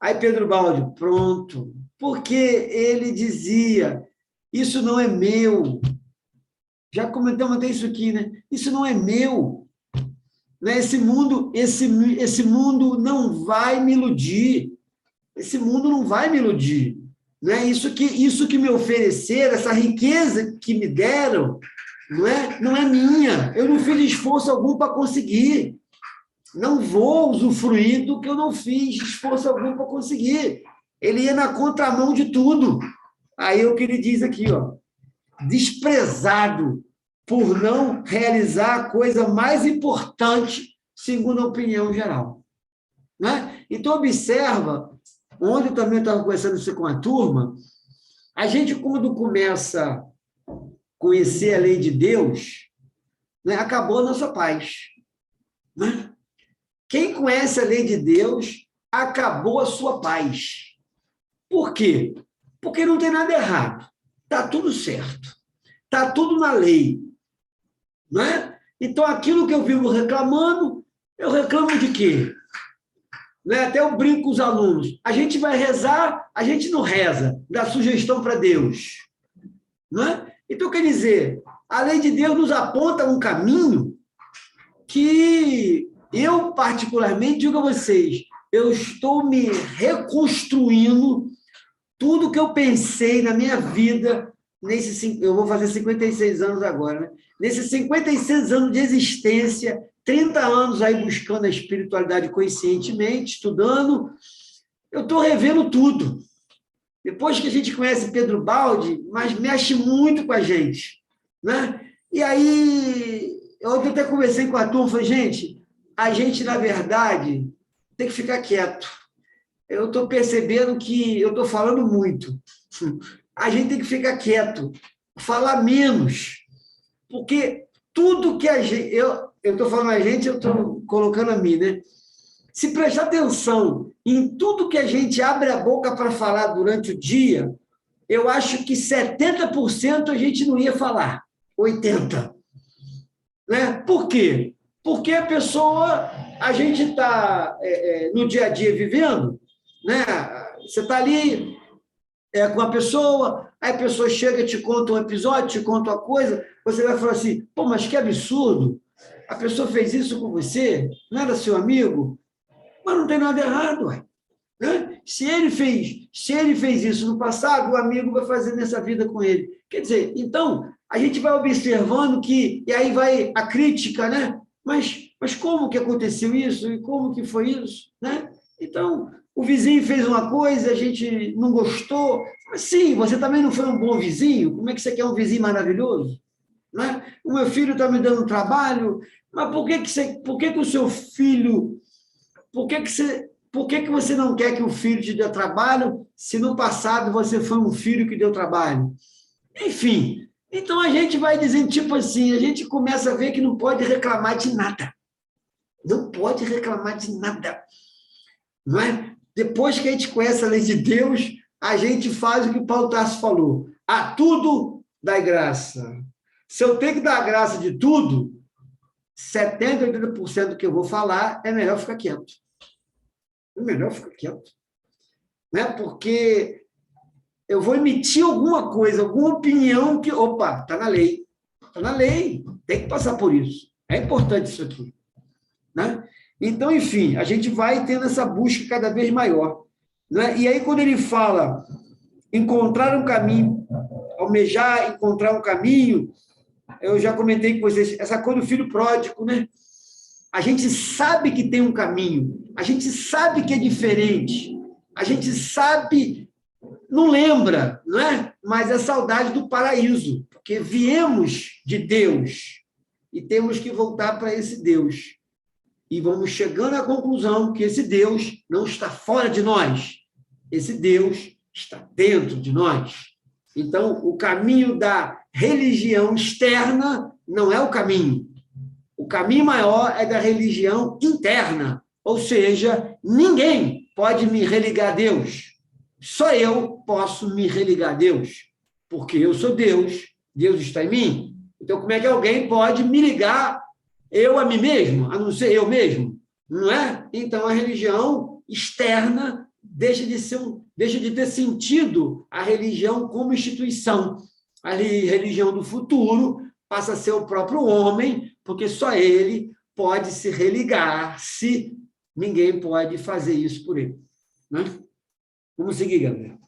Aí Pedro Baldi, pronto. Porque ele dizia, isso não é meu. Já comentamos até isso aqui, né? Isso não é meu. Né? Esse mundo não vai me iludir. Esse mundo não vai me iludir. Né? Isso que me ofereceram, essa riqueza que me deram, não é minha. Eu não fiz esforço algum para conseguir. Não vou usufruir do que eu não fiz esforço algum para conseguir. Ele ia na contramão de tudo. Aí é o que ele diz aqui, ó, desprezado por não realizar a coisa mais importante, segundo a opinião geral. Né? Então, observa, ontem eu também estava conversando isso com a turma, a gente, quando começa a conhecer a lei de Deus, né, acabou a nossa paz. Né? Quem conhece a lei de Deus, acabou a sua paz. Por quê? Porque não tem nada errado. Está tudo certo. Está tudo na lei. Não é? Então, aquilo que eu vivo reclamando, eu reclamo de quê? Né? Até eu brinco com os alunos. A gente vai rezar, a gente não reza, dá sugestão para Deus. Não é? Então, quer dizer, a lei de Deus nos aponta um caminho que eu, particularmente, digo a vocês, eu estou me reconstruindo tudo que eu pensei na minha vida, eu vou fazer 56 anos agora, né? Nesses 56 anos de existência, 30 anos aí buscando a espiritualidade conscientemente, estudando, eu estou revendo tudo. Depois que a gente conhece Pedro Baldi, mas mexe muito com a gente. Né? E aí, eu até conversei com a turma, falei, gente, a gente, na verdade, tem que ficar quieto. Eu estou percebendo que eu estou falando muito. A gente tem que ficar quieto, falar menos, porque tudo que a gente... Eu estou falando a gente, eu estou colocando a mim, né? Se prestar atenção em tudo que a gente abre a boca para falar durante o dia, eu acho que 70% a gente não ia falar, 80%. Né? Por quê? Porque a gente está no dia a dia vivendo, né? Você está ali com a pessoa, aí a pessoa chega, te conta um episódio, te conta uma coisa, você vai falar assim, pô, mas que absurdo, a pessoa fez isso com você, não era seu amigo? Mas não tem nada errado, ué. Né? Se ele fez isso no passado, o amigo vai fazer nessa vida com ele. Quer dizer, então, a gente vai observando que, e aí vai a crítica, né? Mas como que aconteceu isso? E como que foi isso? Né? Então, o vizinho fez uma coisa, a gente não gostou. Mas sim, você também não foi um bom vizinho? Como é que você quer um vizinho maravilhoso? Né? O meu filho está me dando trabalho, mas por que o seu filho... Por que você não quer que o filho te dê trabalho se no passado você foi um filho que deu trabalho? Enfim, então a gente vai dizendo, tipo assim, a gente começa a ver que não pode reclamar de nada. Não pode reclamar de nada. Não é? Depois que a gente conhece a lei de Deus, a gente faz o que o Paulo Tarso falou. A tudo dai graça. Se eu tenho que dar graça de tudo, 70%, 80% do que eu vou falar, é melhor ficar quieto. É melhor ficar quieto. Né? Porque eu vou emitir alguma coisa, alguma opinião que, opa, está na lei. Está na lei, tem que passar por isso. É importante isso aqui. Né? Então, enfim, a gente vai tendo essa busca cada vez maior. Né? E aí, quando ele fala encontrar um caminho, almejar, encontrar um caminho, eu já comentei com vocês, essa coisa do filho pródigo, né? A gente sabe que tem um caminho, a gente sabe que é diferente, a gente sabe, não lembra, não é? Mas é saudade do paraíso, porque viemos de Deus e temos que voltar para esse Deus. E vamos chegando à conclusão que esse Deus não está fora de nós, esse Deus está dentro de nós. Então, o caminho da religião externa não é o caminho. O caminho maior é da religião interna, ou seja, ninguém pode me religar a Deus. Só eu posso me religar a Deus, porque eu sou Deus, Deus está em mim. Então, como é que alguém pode me ligar eu a mim mesmo, a não ser eu mesmo? Não é? Então, a religião externa deixa de ter sentido a religião como instituição. A religião do futuro passa a ser o próprio homem, porque só ele pode se religar, se ninguém pode fazer isso por ele. Né? Vamos seguir, Gabriel.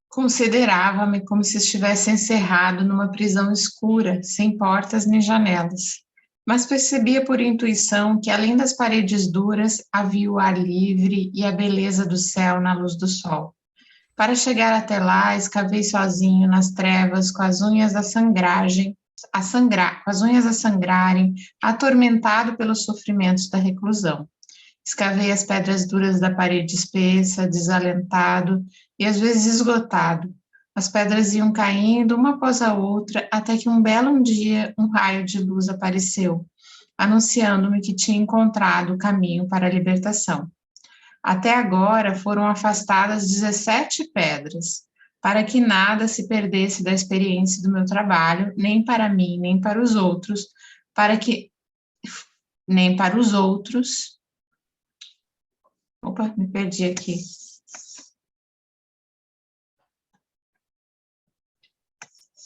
Considerava-me como se estivesse encerrado numa prisão escura, sem portas nem janelas. Mas percebia por intuição que, além das paredes duras, havia o ar livre e a beleza do céu na luz do sol. Para chegar até lá, escavei sozinho nas trevas, com as unhas a sangrarem, atormentado pelos sofrimentos da reclusão. Escavei as pedras duras da parede espessa, desalentado e às vezes esgotado. As pedras iam caindo uma após a outra, até que um belo dia um raio de luz apareceu, anunciando-me que tinha encontrado o caminho para a libertação. Até agora foram afastadas 17 pedras, para que nada se perdesse da experiência do meu trabalho, nem para mim, nem para os outros, Opa, me perdi aqui.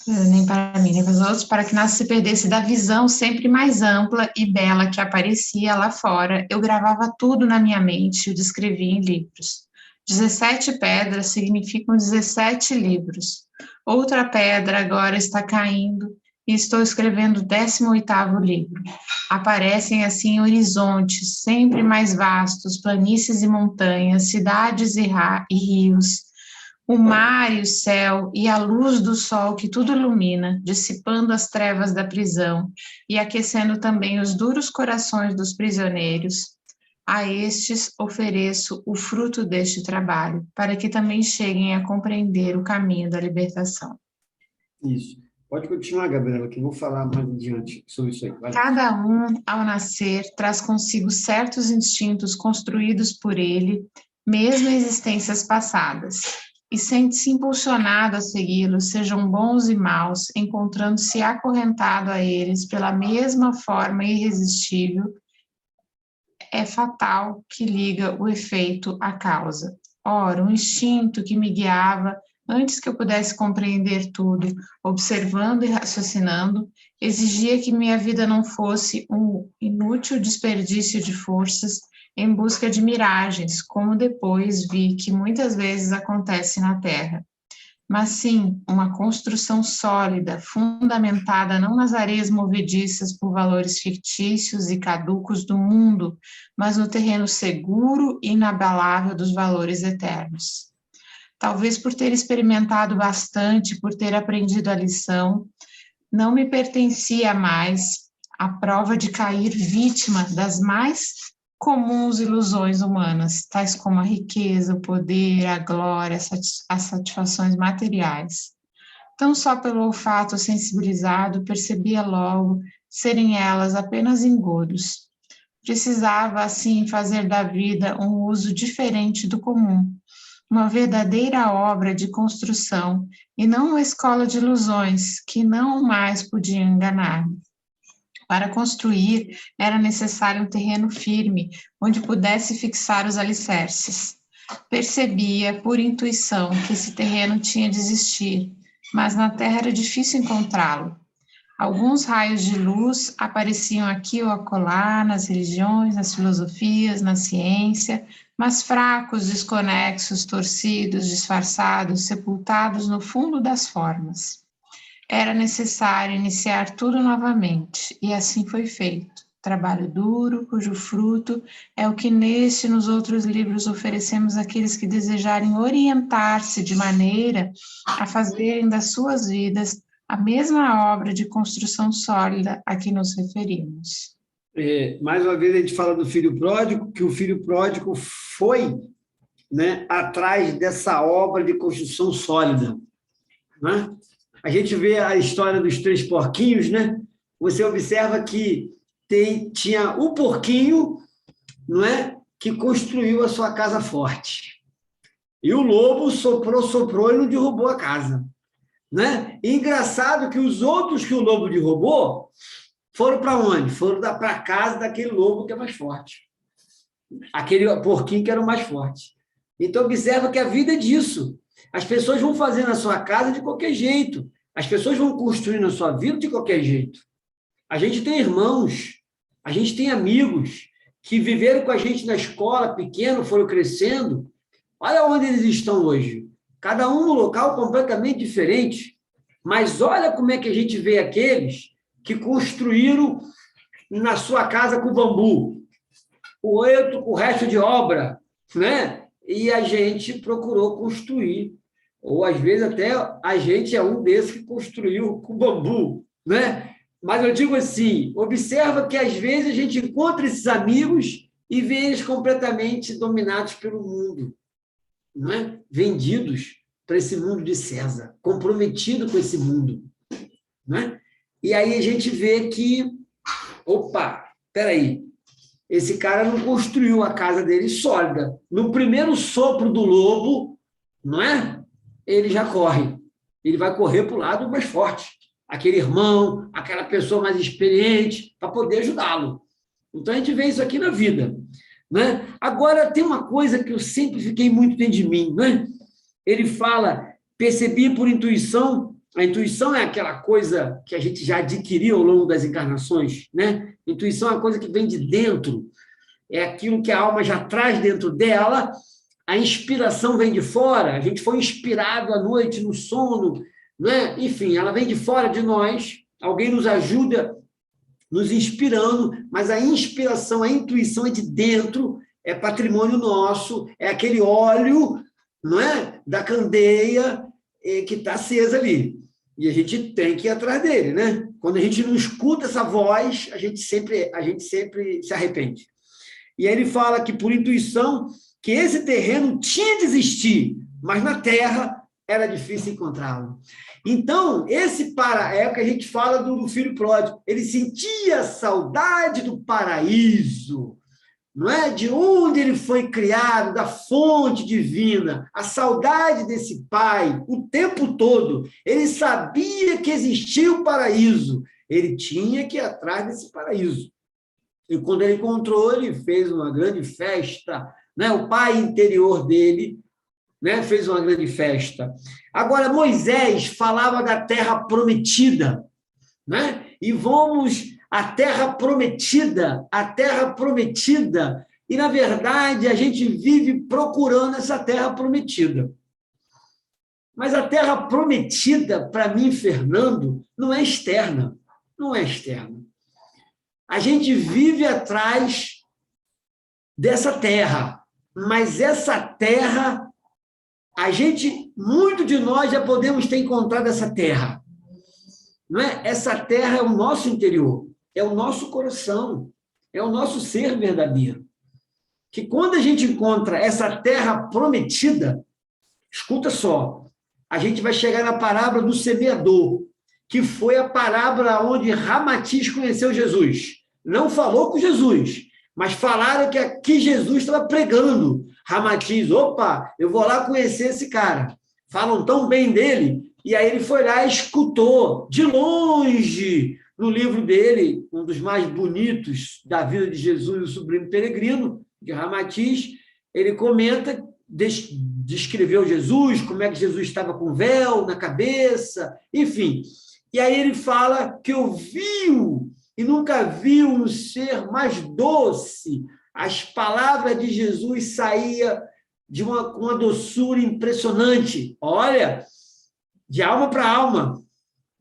Nem para mim, nem para os outros, para que nada se perdesse da visão sempre mais ampla e bela que aparecia lá fora. Eu gravava tudo na minha mente e o descrevia em livros. 17 pedras significam 17 livros. Outra pedra agora está caindo e estou escrevendo o 18º livro. Aparecem assim horizontes sempre mais vastos, planícies e montanhas, cidades e rios, o mar e o céu e a luz do sol que tudo ilumina, dissipando as trevas da prisão e aquecendo também os duros corações dos prisioneiros. A estes ofereço o fruto deste trabalho, para que também cheguem a compreender o caminho da libertação. Isso. Pode continuar, Gabriela, que eu vou falar mais adiante sobre isso aí. Vai. Cada um, ao nascer, traz consigo certos instintos construídos por ele, mesmo em existências passadas, e sente-se impulsionado a segui-los, sejam bons e maus, encontrando-se acorrentado a eles pela mesma forma irresistível, é fatal que liga o efeito à causa. Ora, o instinto que me guiava, antes que eu pudesse compreender tudo, observando e raciocinando, exigia que minha vida não fosse um inútil desperdício de forças em busca de miragens, como depois vi que muitas vezes acontece na Terra, mas sim uma construção sólida, fundamentada não nas areias movediças por valores fictícios e caducos do mundo, mas no terreno seguro e inabalável dos valores eternos. Talvez por ter experimentado bastante, por ter aprendido a lição, não me pertencia mais a prova de cair vítima das mais comuns ilusões humanas, tais como a riqueza, o poder, a glória, as satisfações materiais. Tão só pelo olfato sensibilizado, percebia logo serem elas apenas engodos. Precisava, assim, fazer da vida um uso diferente do comum, uma verdadeira obra de construção, e não uma escola de ilusões que não mais podiam enganar-me. Para construir, era necessário um terreno firme, onde pudesse fixar os alicerces. Percebia, por intuição, que esse terreno tinha de existir, mas na terra era difícil encontrá-lo. Alguns raios de luz apareciam aqui ou acolá, nas religiões, nas filosofias, na ciência, mas fracos, desconexos, torcidos, disfarçados, sepultados no fundo das formas. Era necessário iniciar tudo novamente, e assim foi feito. Trabalho duro, cujo fruto é o que neste e nos outros livros oferecemos àqueles que desejarem orientar-se de maneira a fazerem das suas vidas a mesma obra de construção sólida a que nos referimos. Mais uma vez a gente fala do filho pródigo, que o filho pródigo foi, né, atrás dessa obra de construção sólida, né? A gente vê a história dos 3 porquinhos, né? Você observa que tinha o porquinho, não é, que construiu a sua casa forte. E o lobo soprou e não derrubou a casa. né? E engraçado que os outros que o lobo derrubou foram para onde? Foram para a casa daquele lobo que é mais forte. Aquele porquinho que era o mais forte. Então, observa que a vida é disso. As pessoas vão fazer na sua casa de qualquer jeito. As pessoas vão construir na sua vida de qualquer jeito. A gente tem irmãos, a gente tem amigos que viveram com a gente na escola, pequeno, foram crescendo. Olha onde eles estão hoje. Cada um num local completamente diferente. Mas olha como é que a gente vê aqueles que construíram na sua casa com bambu, o outro com o resto de obra, né? E a gente procurou construir, ou às vezes até a gente é um desses que construiu com bambu, né? Mas eu digo assim, observa que às vezes a gente encontra esses amigos e vê eles completamente dominados pelo mundo, não é? Vendidos para esse mundo de César, comprometido com esse mundo, né? E aí a gente vê que, opa, peraí, esse cara não construiu a casa dele sólida. No primeiro sopro do lobo, não é? Ele já corre. Ele vai correr para o lado mais forte. Aquele irmão, aquela pessoa mais experiente, para poder ajudá-lo. Então, a gente vê isso aqui na vida, né? Agora, tem uma coisa que eu sempre fiquei muito dentro de mim, né? Ele fala, percebi por intuição. A intuição é aquela coisa que a gente já adquiriu ao longo das encarnações, né? Intuição é a coisa que vem de dentro, é aquilo que a alma já traz dentro dela, a inspiração vem de fora, a gente foi inspirado à noite, no sono, né? Enfim, ela vem de fora de nós, alguém nos ajuda, nos inspirando, mas a inspiração, a intuição é de dentro, é patrimônio nosso, é aquele óleo, não é? Da candeia que está acesa ali. E a gente tem que ir atrás dele, né? Quando a gente não escuta essa voz, a gente sempre se arrepende. E aí ele fala que, por intuição, que esse terreno tinha de existir, mas na terra era difícil encontrá-lo. Então, é o que a gente fala do filho pródigo. Ele sentia saudade do paraíso, não é? De onde ele foi criado, da fonte divina, a saudade desse pai, o tempo todo. Ele sabia que existia o paraíso, ele tinha que ir atrás desse paraíso. E quando ele encontrou, ele fez uma grande festa, né? O pai interior dele, né? Fez uma grande festa. Agora, Moisés falava da terra prometida, né? E vamos à terra prometida, e, na verdade, a gente vive procurando essa terra prometida. Mas a terra prometida, para mim, Fernando, não é externa. A gente vive atrás dessa terra, mas essa terra, muito de nós já podemos ter encontrado essa terra. Não é? Essa terra é o nosso interior, é o nosso coração, é o nosso ser verdadeiro. Que quando a gente encontra essa terra prometida, escuta só, a gente vai chegar na parábola do semeador, que foi a parábola onde Ramatiz conheceu Jesus. Não falou com Jesus, mas falaram que Jesus estava pregando. Ramatiz, opa, eu vou lá conhecer esse cara. Falam tão bem dele, e aí ele foi lá e escutou, de longe, no livro dele, um dos mais bonitos da vida de Jesus, o Sublime Peregrino, de Ramatiz, ele comenta, descreveu Jesus, como é que Jesus estava com véu na cabeça, enfim. E aí ele fala que ouviu e nunca viu um ser mais doce. As palavras de Jesus saíam de uma doçura impressionante. Olha, de alma para alma.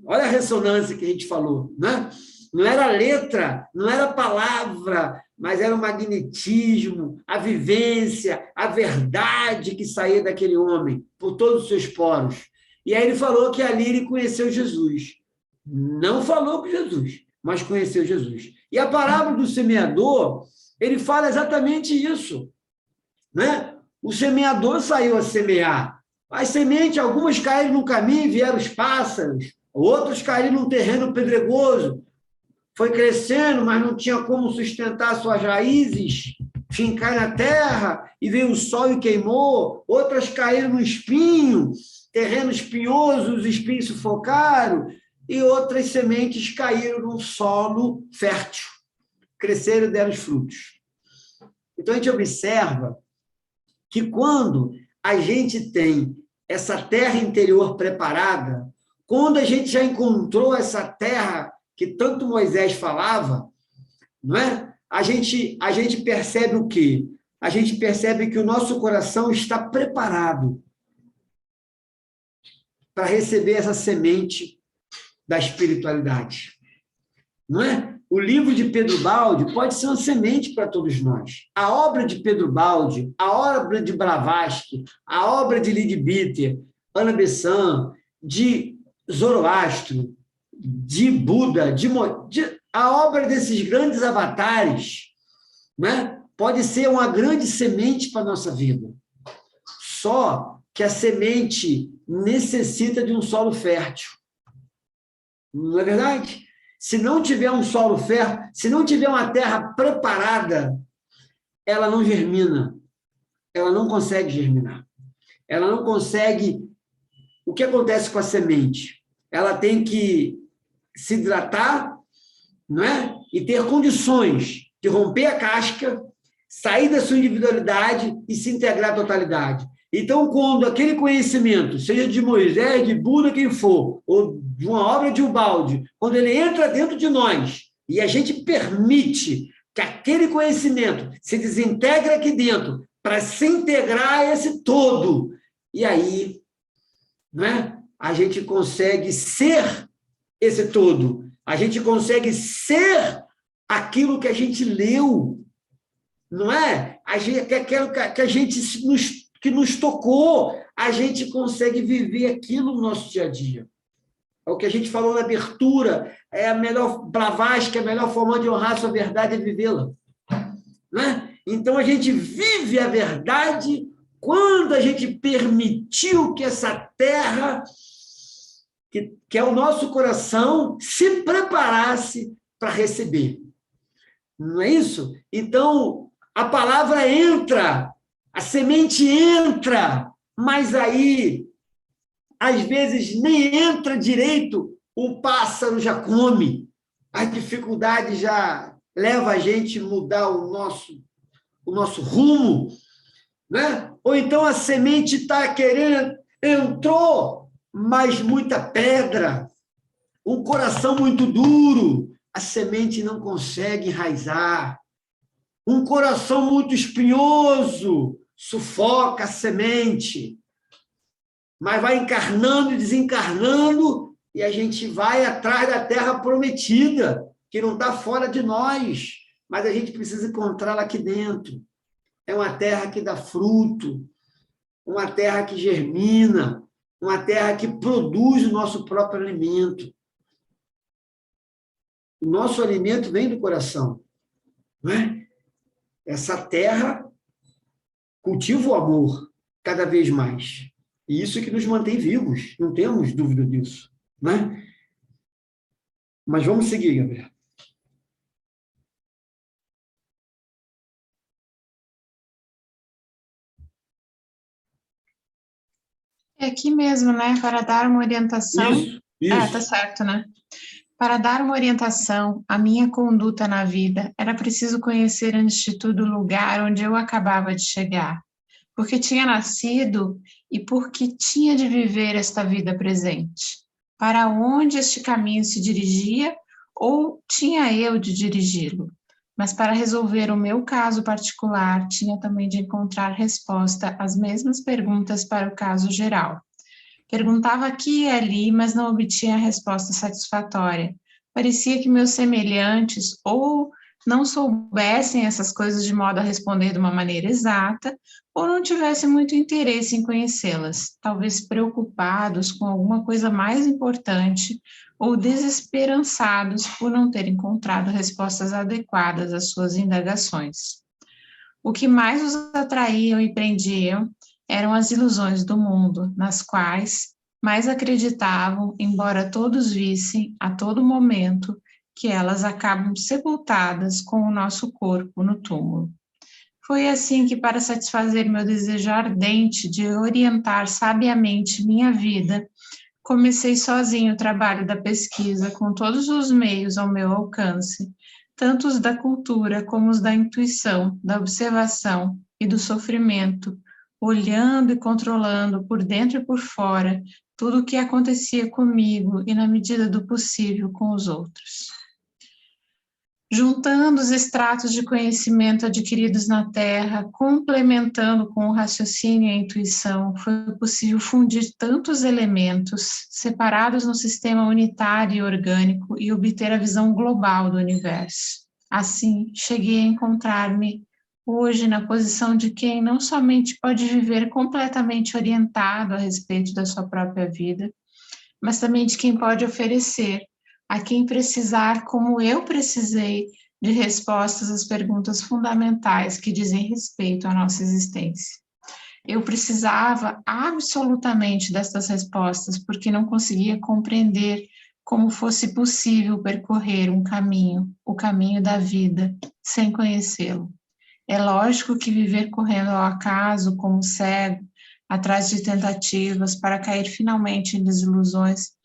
Olha a ressonância que a gente falou, né? Não era letra, não era palavra, mas era o magnetismo, a vivência, a verdade que saía daquele homem, por todos os seus poros. E aí ele falou que ali ele conheceu Jesus. Não falou com Jesus, mas conheceu Jesus. E a parábola do semeador, ele fala exatamente isso, né? O semeador saiu a semear. As sementes, algumas caíram no caminho e vieram os pássaros, outras caíram num terreno pedregoso. Foi crescendo, mas não tinha como sustentar suas raízes, fincar na terra, e veio o sol e queimou. Outras caíram no espinho, terreno espinhoso, os espinhos sufocaram, e outras sementes caíram num solo fértil, cresceram e deram os frutos. Então, a gente observa que quando a gente tem essa terra interior preparada, quando a gente já encontrou essa terra que tanto Moisés falava, não é? A gente percebe o quê? A gente percebe que o nosso coração está preparado para receber essa semente da espiritualidade. Não é? O livro de Pedro Baldi pode ser uma semente para todos nós. A obra de Pedro Baldi, a obra de Blavatsky, a obra de Leadbeater, Ana Bessan, de Zoroastro, de Buda, a obra desses grandes avatares, né, pode ser uma grande semente para a nossa vida. Só que a semente necessita de um solo fértil. Não é verdade? Se não tiver um solo fértil, se não tiver uma terra preparada, ela não germina. Ela não consegue germinar. Ela não consegue... O que acontece com a semente? Ela tem que se hidratar, não é? E ter condições de romper a casca, sair da sua individualidade e se integrar à totalidade. Então, quando aquele conhecimento, seja de Moisés, de Buda, quem for, ou de uma obra de Ubaldi, quando ele entra dentro de nós e a gente permite que aquele conhecimento se desintegre aqui dentro para se integrar a esse todo, e aí, né, a gente consegue ser esse todo, a gente consegue ser aquilo que a gente leu, não é? Aquilo que a gente que nos tocou, a gente consegue viver aquilo no nosso dia a dia. É o que a gente falou na abertura, é a melhor Blavatsky, a melhor forma de honrar a sua verdade é vivê-la. Né? Então, a gente vive a verdade quando a gente permitiu que essa terra, que é o nosso coração, se preparasse para receber. Não é isso? Então, a palavra entra, a semente entra, mas aí, às vezes, nem entra direito, o pássaro já come. A dificuldade já leva a gente a mudar o nosso rumo, né? Ou então a semente está querendo, entrou, mas muita pedra, um coração muito duro, a semente não consegue enraizar. Um coração muito espinhoso sufoca a semente, mas vai encarnando e desencarnando, e a gente vai atrás da terra prometida, que não está fora de nós, mas a gente precisa encontrá-la aqui dentro. É uma terra que dá fruto, uma terra que germina, uma terra que produz o nosso próprio alimento. O nosso alimento vem do coração, não é? Essa terra cultiva o amor cada vez mais. E isso que nos mantém vivos, não temos dúvida disso, né? Mas vamos seguir, Gabriel. É aqui mesmo, né? Para dar uma orientação. Isso. Tá certo, né? Para dar uma orientação à minha conduta na vida, era preciso conhecer antes de tudo o lugar onde eu acabava de chegar, porque tinha nascido e porque tinha de viver esta vida presente. Para onde este caminho se dirigia ou tinha eu de dirigi-lo? Mas para resolver o meu caso particular, tinha também de encontrar resposta às mesmas perguntas para o caso geral. Perguntava aqui e ali, mas não obtinha resposta satisfatória. Parecia que meus semelhantes ou não soubessem essas coisas de modo a responder de uma maneira exata, ou não tivessem muito interesse em conhecê-las, talvez preocupados com alguma coisa mais importante ou desesperançados por não ter encontrado respostas adequadas às suas indagações. O que mais os atraíam e prendiam eram as ilusões do mundo, nas quais mais acreditavam, embora todos vissem a todo momento que elas acabam sepultadas com o nosso corpo no túmulo. Foi assim que, para satisfazer meu desejo ardente de orientar sabiamente minha vida, comecei sozinho o trabalho da pesquisa, com todos os meios ao meu alcance, tanto os da cultura como os da intuição, da observação e do sofrimento, olhando e controlando por dentro e por fora tudo o que acontecia comigo e, na medida do possível, com os outros. Juntando os extratos de conhecimento adquiridos na Terra, complementando com o raciocínio e a intuição, foi possível fundir tantos elementos separados no sistema unitário e orgânico e obter a visão global do universo. Assim, cheguei a encontrar-me hoje na posição de quem não somente pode viver completamente orientado a respeito da sua própria vida, mas também de quem pode oferecer a quem precisar, como eu precisei, de respostas às perguntas fundamentais que dizem respeito à nossa existência. Eu precisava absolutamente dessas respostas, porque não conseguia compreender como fosse possível percorrer um caminho, o caminho da vida, sem conhecê-lo. É lógico que viver correndo ao acaso, como cego, atrás de tentativas para cair finalmente em desilusões,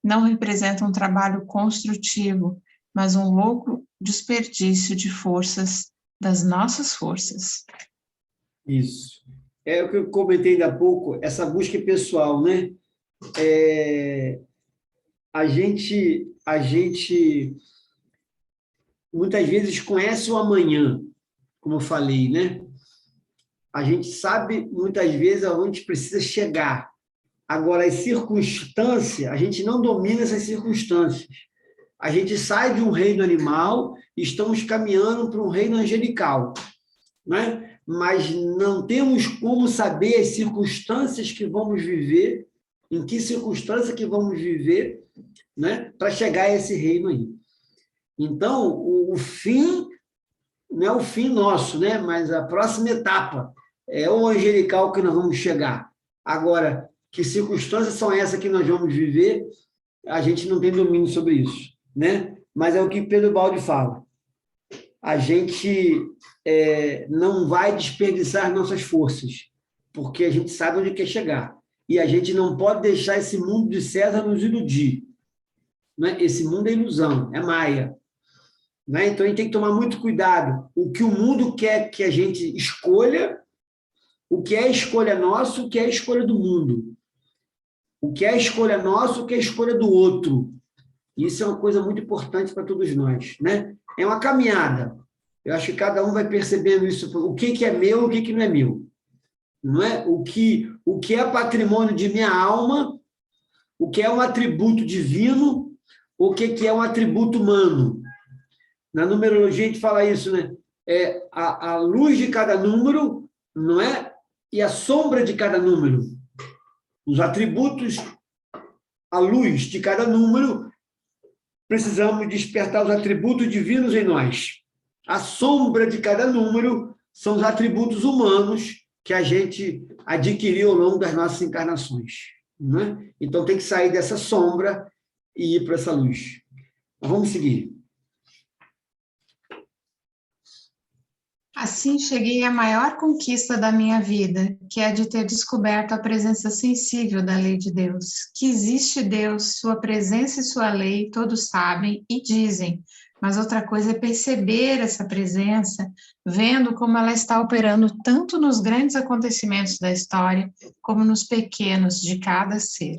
não representa um trabalho construtivo, mas um louco desperdício de forças, das nossas forças. Isso. É o que eu comentei ainda há pouco, essa busca pessoal, né? A gente muitas vezes conhece o amanhã, como eu falei, né? A gente sabe muitas vezes aonde precisa chegar. Agora, as circunstâncias, a gente não domina essas circunstâncias. A gente sai de um reino animal e estamos caminhando para um reino angelical, né? Mas não temos como saber as circunstâncias que vamos viver, em que circunstância que vamos viver, né? Para chegar a esse reino aí. Então, o fim não é o fim nosso, né? Mas a próxima etapa é o angelical que nós vamos chegar. Agora, que circunstâncias são essas que nós vamos viver? A gente não tem domínio sobre isso, né? Mas é o que Pedro Baldi fala. A gente não vai desperdiçar nossas forças, porque a gente sabe onde quer chegar. E a gente não pode deixar esse mundo de César nos iludir. Né? Esse mundo é ilusão, é maia. Né? Então, a gente tem que tomar muito cuidado. O que o mundo quer que a gente escolha, o que é escolha nossa, o que é escolha do mundo. O que é escolha nossa, o que é escolha do outro. Isso é uma coisa muito importante para todos nós. Né? É uma caminhada. Eu acho que cada um vai percebendo isso. O que é meu e o que não é meu. Não é? O que é patrimônio de minha alma, o que é um atributo divino, o que é um atributo humano. Na numerologia a gente fala isso, né? É a luz de cada número, não é? E a sombra de cada número. Os atributos, a luz de cada número, precisamos despertar os atributos divinos em nós. A sombra de cada número são os atributos humanos que a gente adquiriu ao longo das nossas encarnações. Não é? Então, tem que sair dessa sombra e ir para essa luz. Mas vamos seguir. Assim cheguei à maior conquista da minha vida, que é de ter descoberto a presença sensível da lei de Deus. Que existe Deus, sua presença e sua lei, todos sabem e dizem, mas outra coisa é perceber essa presença, vendo como ela está operando tanto nos grandes acontecimentos da história, como nos pequenos de cada ser.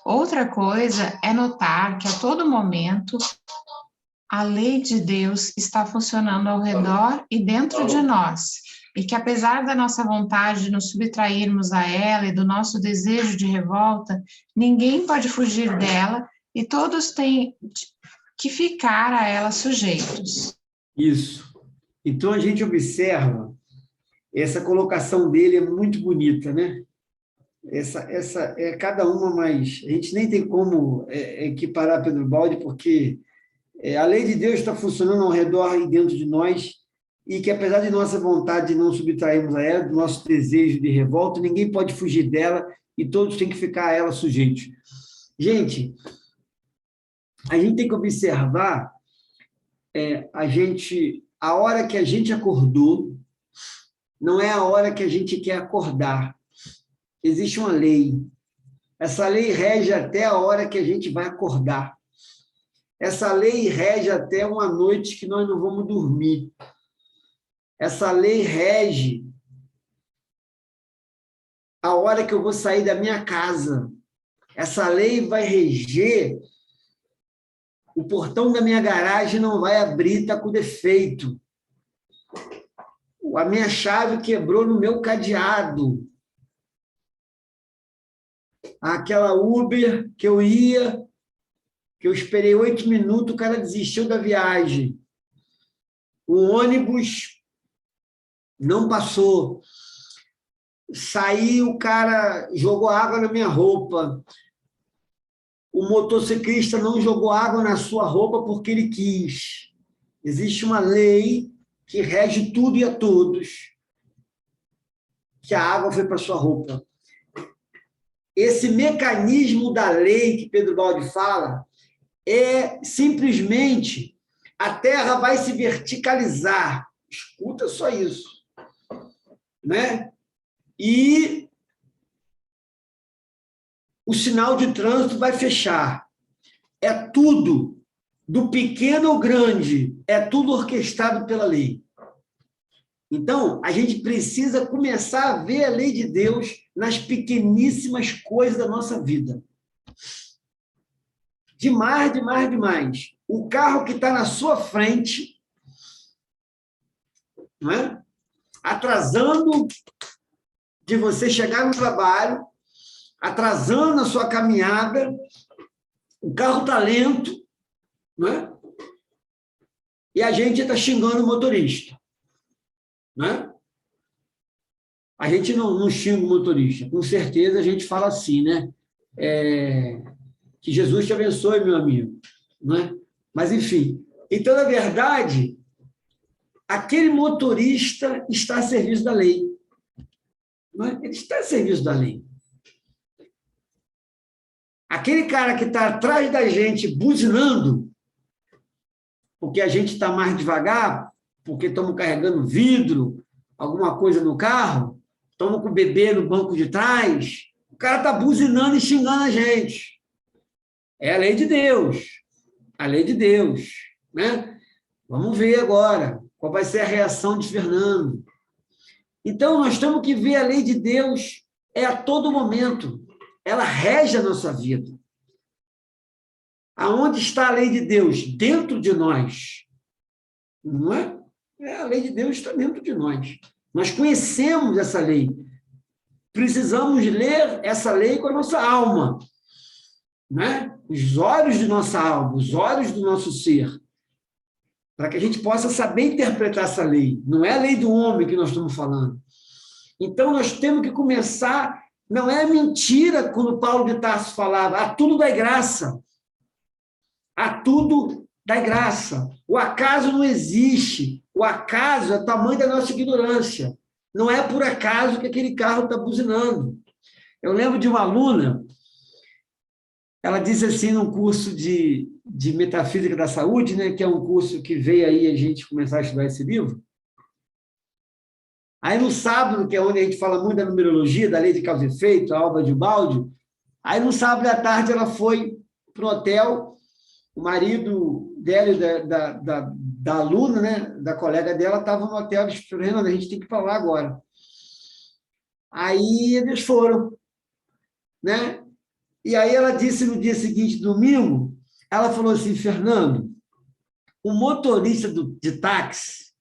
Outra coisa é notar que a todo momento a lei de Deus está funcionando ao redor e dentro de nós, e que apesar da nossa vontade de nos subtrairmos a ela e do nosso desejo de revolta, ninguém pode fugir dela e todos têm que ficar a ela sujeitos. Isso. Então, a gente observa, essa colocação dele é muito bonita, né? Essa é cada uma mais... A gente nem tem como equiparar Pedro Baldi, porque a lei de Deus está funcionando ao redor e dentro de nós, e que, apesar de nossa vontade de não subtrairmos a ela, do nosso desejo de revolta, ninguém pode fugir dela e todos têm que ficar a ela sujeitos. Gente, a gente tem que observar a hora que a gente acordou, não é a hora que a gente quer acordar. Existe uma lei. Essa lei rege até a hora que a gente vai acordar. Essa lei rege até uma noite que nós não vamos dormir. Essa lei rege a hora que eu vou sair da minha casa. Essa lei vai reger o portão da minha garagem, não vai abrir, está com defeito. A minha chave quebrou no meu cadeado. Aquela Uber que eu ia, que eu esperei 8 minutos, o cara desistiu da viagem. O ônibus não passou. Saí, o cara jogou água na minha roupa. O motociclista não jogou água na sua roupa porque ele quis. Existe uma lei que rege tudo e a todos. Que a água foi para sua roupa. Esse mecanismo da lei que Pedro Baldi fala é simplesmente a Terra vai se verticalizar. Escuta só isso. Né? E o sinal de trânsito vai fechar. É tudo, do pequeno ao grande, é tudo orquestrado pela lei. Então, a gente precisa começar a ver a lei de Deus nas pequeníssimas coisas da nossa vida. Demais, demais, demais. O carro que está na sua frente, não é? Atrasando de você chegar no trabalho, atrasando a sua caminhada, o carro está lento, não é? E a gente está xingando o motorista. Né? A gente não xinga o motorista, com certeza a gente fala assim, né? Que Jesus te abençoe, meu amigo. Né? Mas, enfim, então, na verdade, aquele motorista está a serviço da lei. Não é? Ele está a serviço da lei. Aquele cara que está atrás da gente buzinando, porque a gente está mais devagar, porque estamos carregando vidro, alguma coisa no carro, estamos com o bebê no banco de trás, o cara está buzinando e xingando a gente. É a lei de Deus. A lei de Deus. Né? Vamos ver agora qual vai ser a reação de Fernando. Então, nós temos que ver a lei de Deus a todo momento. Ela rege a nossa vida. Aonde está a lei de Deus? Dentro de nós. Não é? A lei de Deus está dentro de nós. Nós conhecemos essa lei. Precisamos ler essa lei com a nossa alma. Né? Os olhos de nossa alma, os olhos do nosso ser. Para que a gente possa saber interpretar essa lei. Não é a lei do homem que nós estamos falando. Então, nós temos que começar... Não é mentira quando Paulo de Tarso falava, a tudo dai graça. A tudo dai graça. O acaso não existe. O acaso é o tamanho da nossa ignorância. Não é por acaso que aquele carro está buzinando. Eu lembro de uma aluna, ela disse assim, num curso de Metafísica da Saúde, né, que é um curso que veio aí a gente começar a estudar esse livro. Aí, no sábado, que é onde a gente fala muito da numerologia, da lei de causa e efeito, a obra de Baldi, aí, no sábado à tarde, ela foi para o hotel, o marido dela e da aluna, né, da colega dela, estava no hotel, disse, Renan, a gente tem que falar agora. Aí eles foram, né? E aí ela disse no dia seguinte, domingo, ela falou assim, Fernando, o motorista de táxi,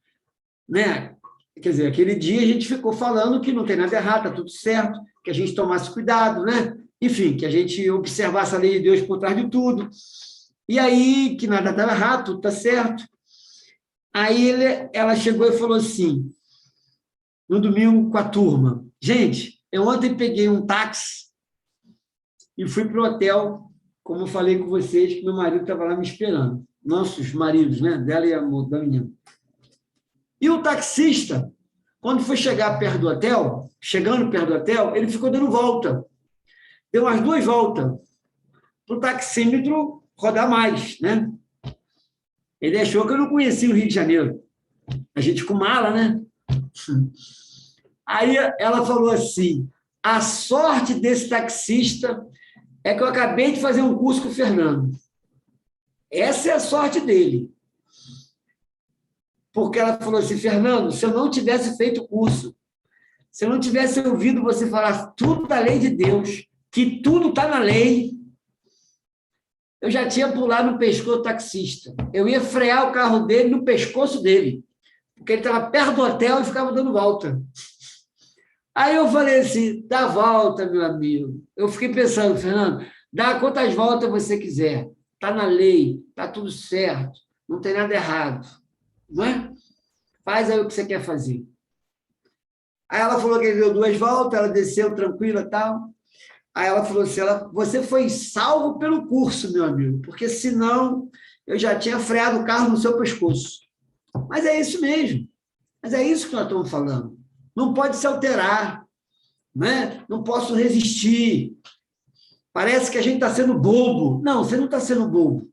né? Quer dizer, aquele dia a gente ficou falando que não tem nada errado, está tudo certo, que a gente tomasse cuidado, né? Enfim, que a gente observasse a lei de Deus por trás de tudo. E aí, que nada estava errado, tudo está certo. Aí ela chegou e falou assim, no domingo com a turma, gente, eu ontem peguei um táxi e fui para o hotel, como eu falei com vocês, que meu marido estava lá me esperando. Nossos maridos, né? Dela e da menina. E o taxista, quando foi chegando perto do hotel, ele ficou dando volta. Deu umas 2 voltas para o taxímetro rodar mais, né? Ele achou que eu não conhecia o Rio de Janeiro. A gente com mala, né? Aí ela falou assim, a sorte desse taxista é que eu acabei de fazer um curso com o Fernando. Essa é a sorte dele. Porque ela falou assim, Fernando, se eu não tivesse feito o curso, se eu não tivesse ouvido você falar tudo da lei de Deus, que tudo está na lei, eu já tinha pulado no pescoço do taxista. Eu ia frear o carro dele no pescoço dele, porque ele estava perto do hotel e ficava dando volta. Aí eu falei assim, dá volta, meu amigo. Eu fiquei pensando, Fernando, dá quantas voltas você quiser. Está na lei, está tudo certo, não tem nada errado. Não é? Faz aí o que você quer fazer. Aí ela falou que ele deu 2 voltas, ela desceu tranquila e tal. Aí ela falou assim, você foi salvo pelo curso, meu amigo, porque senão eu já tinha freado o carro no seu pescoço. Mas é isso mesmo. Mas é isso que nós estamos falando. Não pode se alterar, né? Não posso resistir. Parece que a gente está sendo bobo. Não, você não está sendo bobo.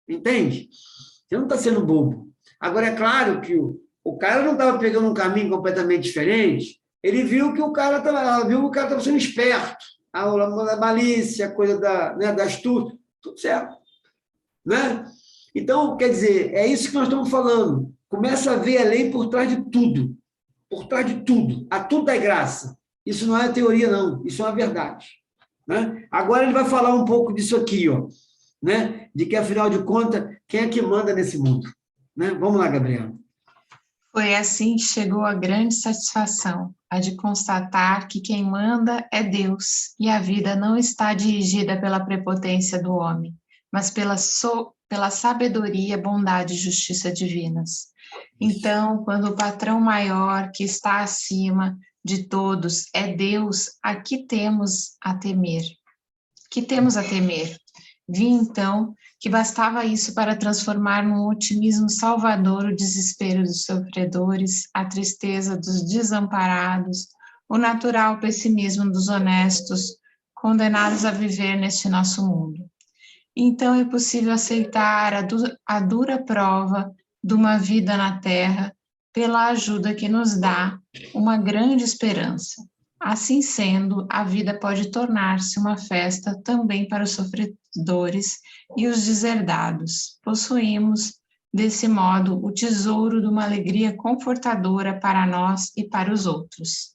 Entende? Você não está sendo bobo. Agora, é claro que o cara não estava pegando um caminho completamente diferente, ele viu que o cara estava sendo esperto. A malícia, a coisa da astúcia, tudo certo. Né? Então, quer dizer, é isso que nós estamos falando. Começa a ver a lei por trás de tudo. Por trás de tudo. A tudo é graça. Isso não é teoria, não. Isso é uma verdade. Né? Agora ele vai falar um pouco disso aqui, ó, né? De que, afinal de contas, quem é que manda nesse mundo? Né? Vamos lá, Gabriela. Foi assim que chegou a grande satisfação, a de constatar que quem manda é Deus, e a vida não está dirigida pela prepotência do homem, mas pela sabedoria, bondade e justiça divinas. Então, quando o patrão maior, que está acima de todos, é Deus, a que temos a temer? Que temos a temer? Vi então que bastava isso para transformar num otimismo salvador o desespero dos sofredores, a tristeza dos desamparados, o natural pessimismo dos honestos, condenados a viver neste nosso mundo. Então é possível aceitar a dura prova de uma vida na terra pela ajuda que nos dá uma grande esperança. Assim sendo, a vida pode tornar-se uma festa também para os sofredores e os deserdados. Possuímos, desse modo, o tesouro de uma alegria confortadora para nós e para os outros.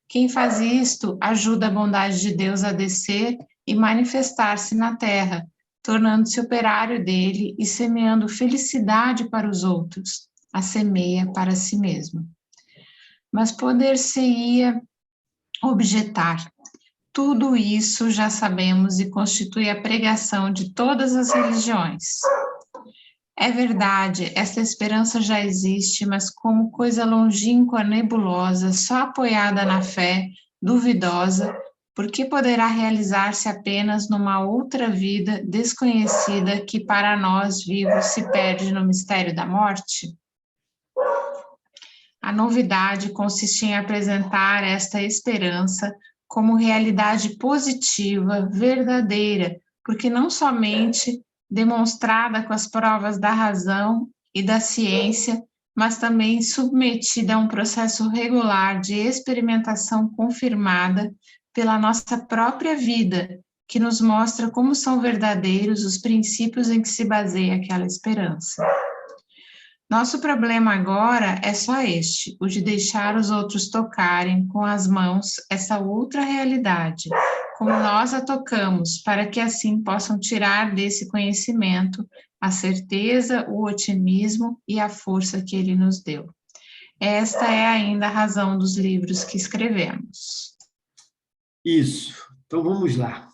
Quem faz isto ajuda a bondade de Deus a descer e manifestar-se na terra, tornando-se operário dele e semeando felicidade para os outros, a semeia para si mesmo. Mas poder-se-ia objetar. Tudo isso já sabemos e constitui a pregação de todas as religiões. É verdade, esta esperança já existe, mas como coisa longínqua, nebulosa, só apoiada na fé, duvidosa, porque poderá realizar-se apenas numa outra vida desconhecida que para nós vivos se perde no mistério da morte? A novidade consiste em apresentar esta esperança como realidade positiva, verdadeira, porque não somente demonstrada com as provas da razão e da ciência, mas também submetida a um processo regular de experimentação confirmada pela nossa própria vida, que nos mostra como são verdadeiros os princípios em que se baseia aquela esperança. Nosso problema agora é só este, o de deixar os outros tocarem com as mãos essa outra realidade, como nós a tocamos, para que assim possam tirar desse conhecimento a certeza, o otimismo e a força que ele nos deu. Esta é ainda a razão dos livros que escrevemos. Isso. Então, vamos lá.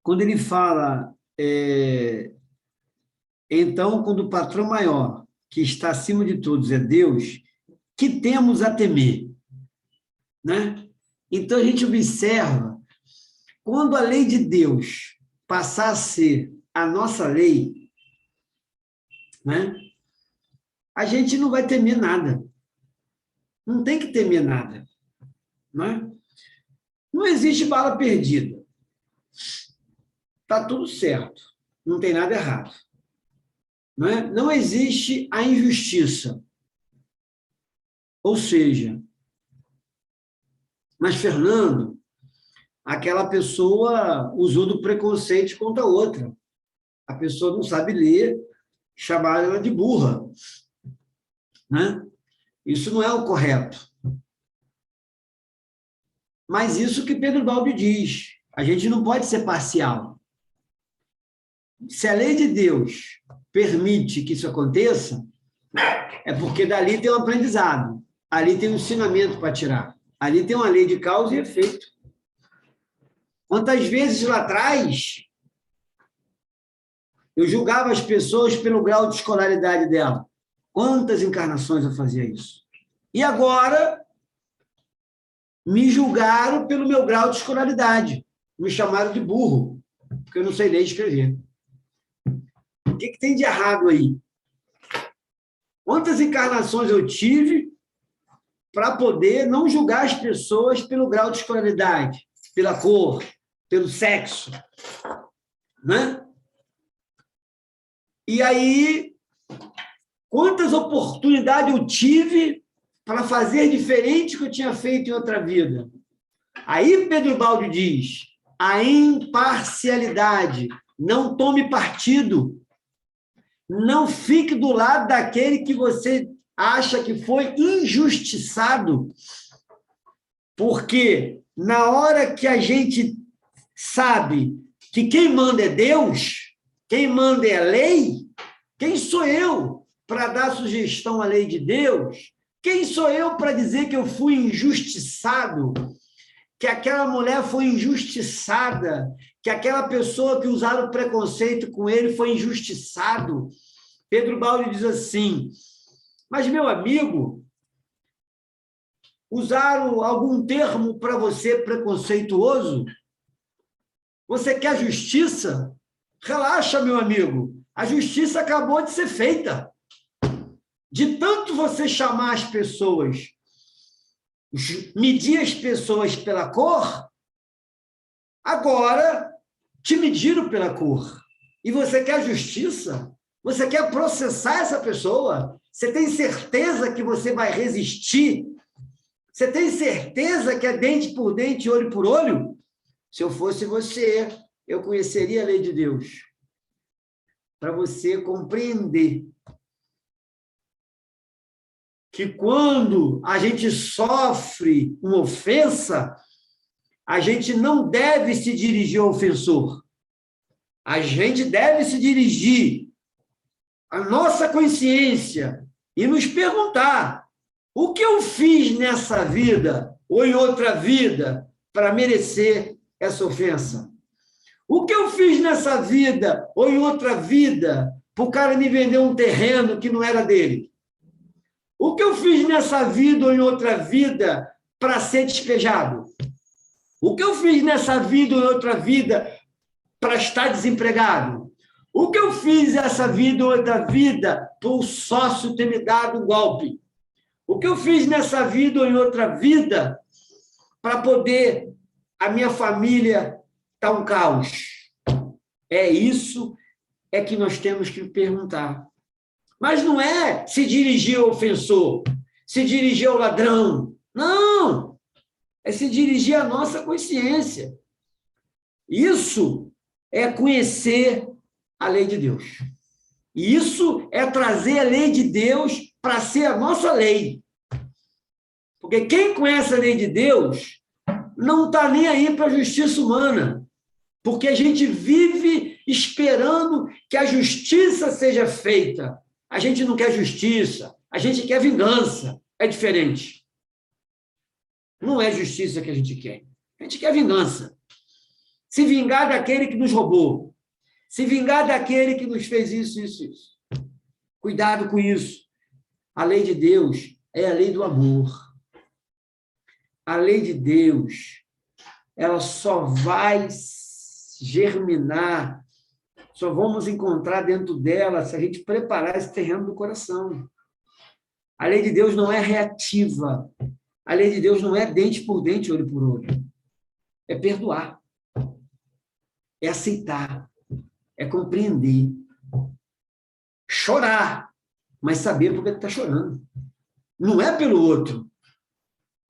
Quando ele fala, então, quando o patrão maior, que está acima de todos, é Deus, que temos a temer? Né? Então, a gente observa, quando a lei de Deus passar a ser a nossa lei, né? A gente não vai temer nada. Não tem que temer nada. Né? Não existe bala perdida. Está tudo certo. Não tem nada errado. Não existe a injustiça. Ou seja, Mas, Fernando, aquela pessoa usou do preconceito contra a outra. A pessoa não sabe ler, chamaram ela de burra. Né? Isso não é o correto. Mas isso que Pedro Balbi diz, a gente não pode ser parcial. Se a lei de Deus permite que isso aconteça, é porque dali tem um aprendizado, ali tem um ensinamento para tirar, ali tem uma lei de causa e efeito. Quantas vezes lá atrás eu julgava as pessoas pelo grau de escolaridade dela? Quantas encarnações eu fazia isso? E agora me julgaram pelo meu grau de escolaridade. Me chamaram de burro, porque eu não sei ler e escrever. O que tem de errado aí? Quantas encarnações eu tive para poder não julgar as pessoas pelo grau de escolaridade, pela cor, pelo sexo, né? E aí, quantas oportunidades eu tive para fazer diferente do que eu tinha feito em outra vida? Aí Pedro Balbi diz, a imparcialidade, não tome partido, não fique do lado daquele que você acha que foi injustiçado, porque na hora que a gente sabe que quem manda é Deus, quem manda é a lei, quem sou eu para dar sugestão à lei de Deus? Quem sou eu para dizer que eu fui injustiçado, que aquela mulher foi injustiçada, que aquela pessoa que usaram preconceito com ele foi injustiçado? Pedro Balbi diz assim, mas, meu amigo, usaram algum termo para você preconceituoso? Você quer justiça? Relaxa, meu amigo. A justiça acabou de ser feita. De tanto você chamar as pessoas, medir as pessoas pela cor, agora te mediram pela cor. E você quer justiça? Você quer processar essa pessoa? Você tem certeza que você vai resistir? Você tem certeza que é dente por dente, olho por olho? Se eu fosse você, eu conheceria a lei de Deus. Para você compreender que quando a gente sofre uma ofensa, a gente não deve se dirigir ao ofensor. A gente deve se dirigir à nossa consciência e nos perguntar: o que eu fiz nessa vida ou em outra vida para merecer essa ofensa? O que eu fiz nessa vida ou em outra vida para o cara me vender um terreno que não era dele? O que eu fiz nessa vida ou em outra vida para ser despejado? O que eu fiz nessa vida ou em outra vida para estar desempregado? O que eu fiz nessa vida ou outra vida para o sócio ter me dado um golpe? O que eu fiz nessa vida ou em outra vida para poder a minha família estar um caos? É isso que nós temos que perguntar. Mas não é se dirigir ao ofensor, se dirigir ao ladrão. Não! É se dirigir à nossa consciência. Isso é conhecer a lei de Deus. Isso é trazer a lei de Deus para ser a nossa lei. Porque quem conhece a lei de Deus não está nem aí para a justiça humana. Porque a gente vive esperando que a justiça seja feita. A gente não quer justiça, a gente quer vingança. É diferente. Não é justiça que a gente quer. A gente quer vingança. Se vingar daquele que nos roubou. Se vingar daquele que nos fez isso, isso, isso. Cuidado com isso. A lei de Deus é a lei do amor. A lei de Deus, ela só vai germinar, só vamos encontrar dentro dela se a gente preparar esse terreno do coração. A lei de Deus não é reativa. A lei de Deus não é dente por dente, olho por olho. É perdoar. É aceitar. É compreender. Chorar, mas saber por que está chorando. Não é pelo outro.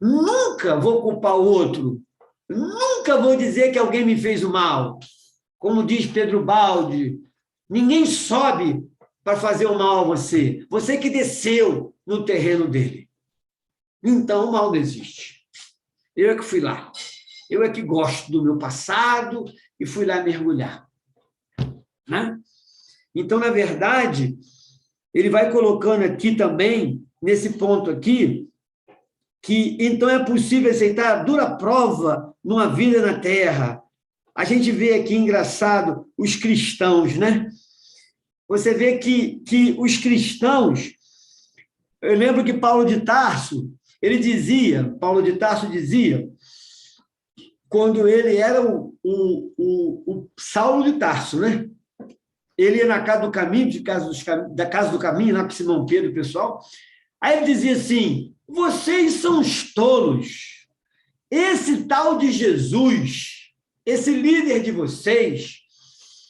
Nunca vou culpar o outro. Nunca vou dizer que alguém me fez o mal. Como diz Pedro Baldi, ninguém sobe para fazer o mal a você. Você que desceu no terreno dele. Então, o mal não existe. Eu é que fui lá. Eu é que gosto do meu passado e fui lá mergulhar. Né? Então, na verdade, ele vai colocando aqui também, nesse ponto aqui, que então é possível aceitar a dura prova numa vida na Terra. A gente vê aqui, engraçado, os cristãos, né? Você vê que os cristãos... Eu lembro que Paulo de Tarso dizia, quando ele era o Saulo de Tarso, né? Ele ia na casa do caminho, da casa do caminho, lá com Simão Pedro, pessoal. Aí ele dizia assim: vocês são os tolos. Esse tal de Jesus, esse líder de vocês,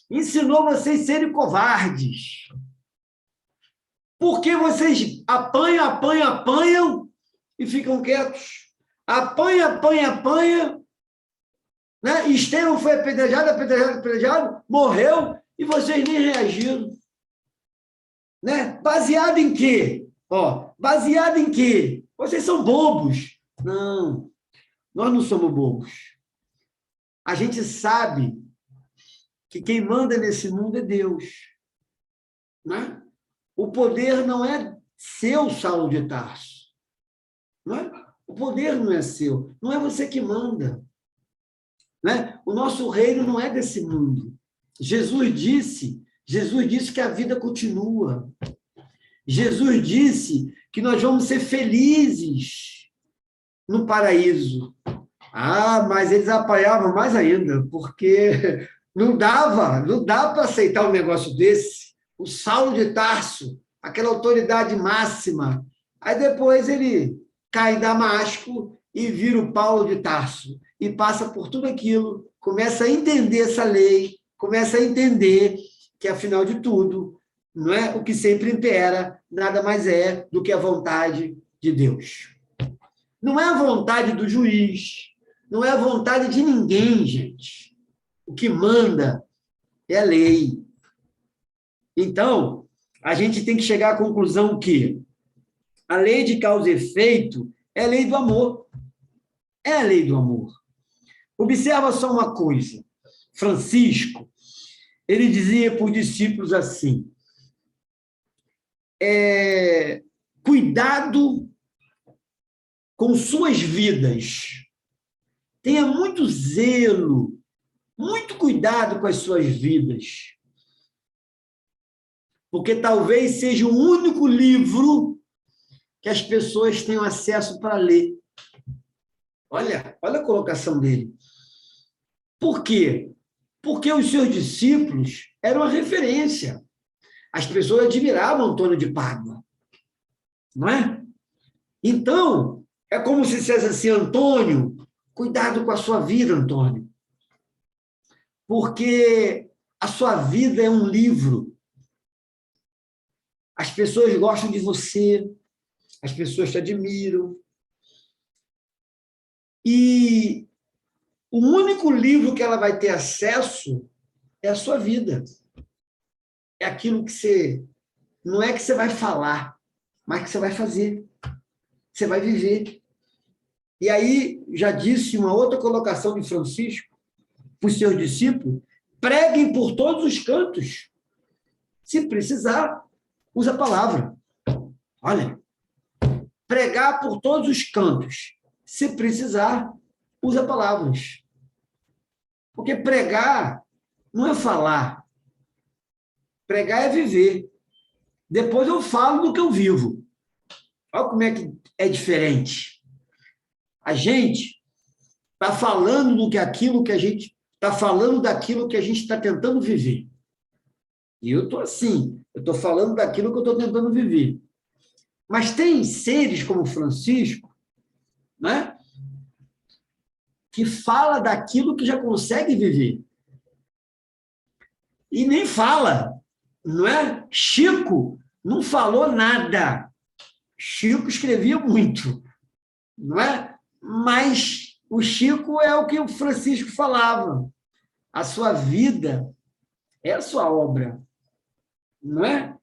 ensinou vocês a serem covardes. Porque vocês apanham e ficam quietos. Apanha, né? Estevão foi apedrejado, morreu, e vocês nem reagiram. Né? Baseado em quê? Baseado em quê? Vocês são bobos. Não, nós não somos bobos. A gente sabe que quem manda nesse mundo é Deus. Né? O poder não é seu, Saulo de Tarso. Não é? O poder não é seu. Não é você que manda. Né? O nosso reino não é desse mundo. Jesus disse que a vida continua. Jesus disse que nós vamos ser felizes no paraíso. Mas eles apanhavam mais ainda, porque não dá para aceitar um negócio desse. O Saulo de Tarso, aquela autoridade máxima. Aí depois ele cai em Damasco e vira o Paulo de Tarso. E passa por tudo aquilo, começa a entender essa lei, começa a entender que, afinal de tudo, não é o que sempre impera, nada mais é do que a vontade de Deus. Não é a vontade do juiz, não é a vontade de ninguém, gente. O que manda é a lei. Então, a gente tem que chegar à conclusão que a lei de causa e efeito é a lei do amor. É a lei do amor. Observa só uma coisa. Francisco, ele dizia para os discípulos assim: cuidado com suas vidas. Tenha muito zelo, muito cuidado com as suas vidas. Porque talvez seja o único livro que as pessoas tenham acesso para ler. Olha a colocação dele. Por quê? Porque os seus discípulos eram a referência. As pessoas admiravam Antônio de Pádua. Não é? Então, é como se dissesse assim: Antônio, cuidado com a sua vida, Antônio. Porque a sua vida é um livro. As pessoas gostam de você, as pessoas te admiram. E o único livro que ela vai ter acesso é a sua vida. É aquilo que você... Não é que você vai falar, mas que você vai fazer. Você vai viver. E aí, já disse uma outra colocação de Francisco para os seus discípulos: preguem por todos os cantos. Se precisar, usa a palavra. Olha, pregar por todos os cantos. Se precisar, usa palavras. Porque pregar não é falar. Pregar é viver. Depois eu falo do que eu vivo. Olha como é que é diferente. A gente está falando do que aquilo que a gente está falando daquilo que a gente está tentando viver. E eu estou assim, eu estou falando daquilo que eu estou tentando viver. Mas tem seres como Francisco, né, que fala daquilo que já consegue viver. E nem fala, não é? Chico não falou nada. Chico escrevia muito, não é? Mas o Chico é o que o Francisco falava. A sua vida é a sua obra, não é?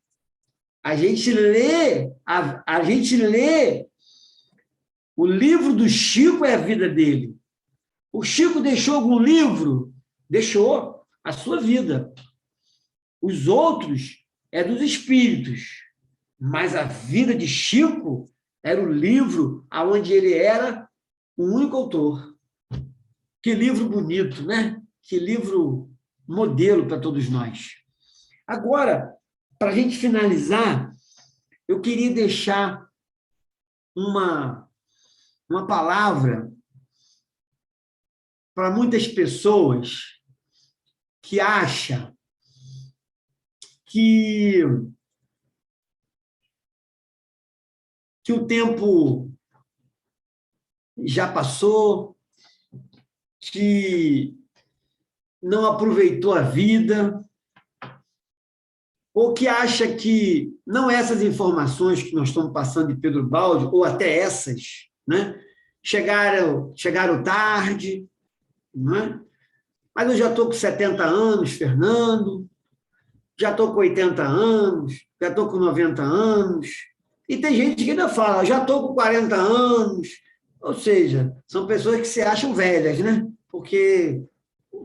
A gente lê o livro do Chico é a vida dele. O Chico deixou algum livro? Deixou a sua vida. Os outros é dos espíritos. Mas a vida de Chico era o livro onde ele era o único autor. Que livro bonito, né? Que livro modelo para todos nós. Agora, para a gente finalizar, eu queria deixar uma palavra para muitas pessoas que acham que o tempo já passou, que não aproveitou a vida, ou que acha que não essas informações que nós estamos passando de Pedro Baldi, ou até essas, né, chegaram tarde, não é? Mas eu já estou com 70 anos, Fernando, já estou com 80 anos, já estou com 90 anos, e tem gente que ainda fala, já estou com 40 anos, ou seja, são pessoas que se acham velhas, né? Porque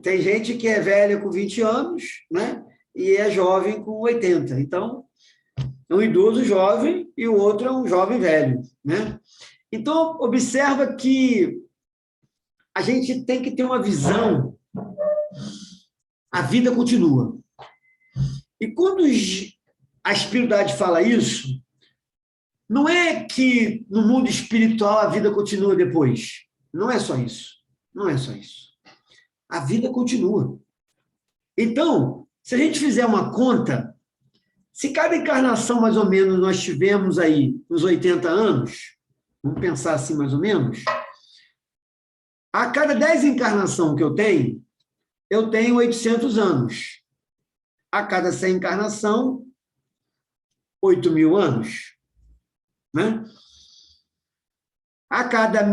tem gente que é velha com 20 anos, né? E é jovem com 80. Então, é um idoso jovem e o outro é um jovem velho, né? Então, observa que a gente tem que ter uma visão. A vida continua. E quando a espiritualidade fala isso, não é que no mundo espiritual a vida continua depois. Não é só isso. Não é só isso. A vida continua. Então, se a gente fizer uma conta, se cada encarnação, mais ou menos, nós tivemos aí uns 80 anos, vamos pensar assim mais ou menos, a cada 10 encarnações que eu tenho 800 anos. A cada 100 encarnação, 8.000 anos. Né? A cada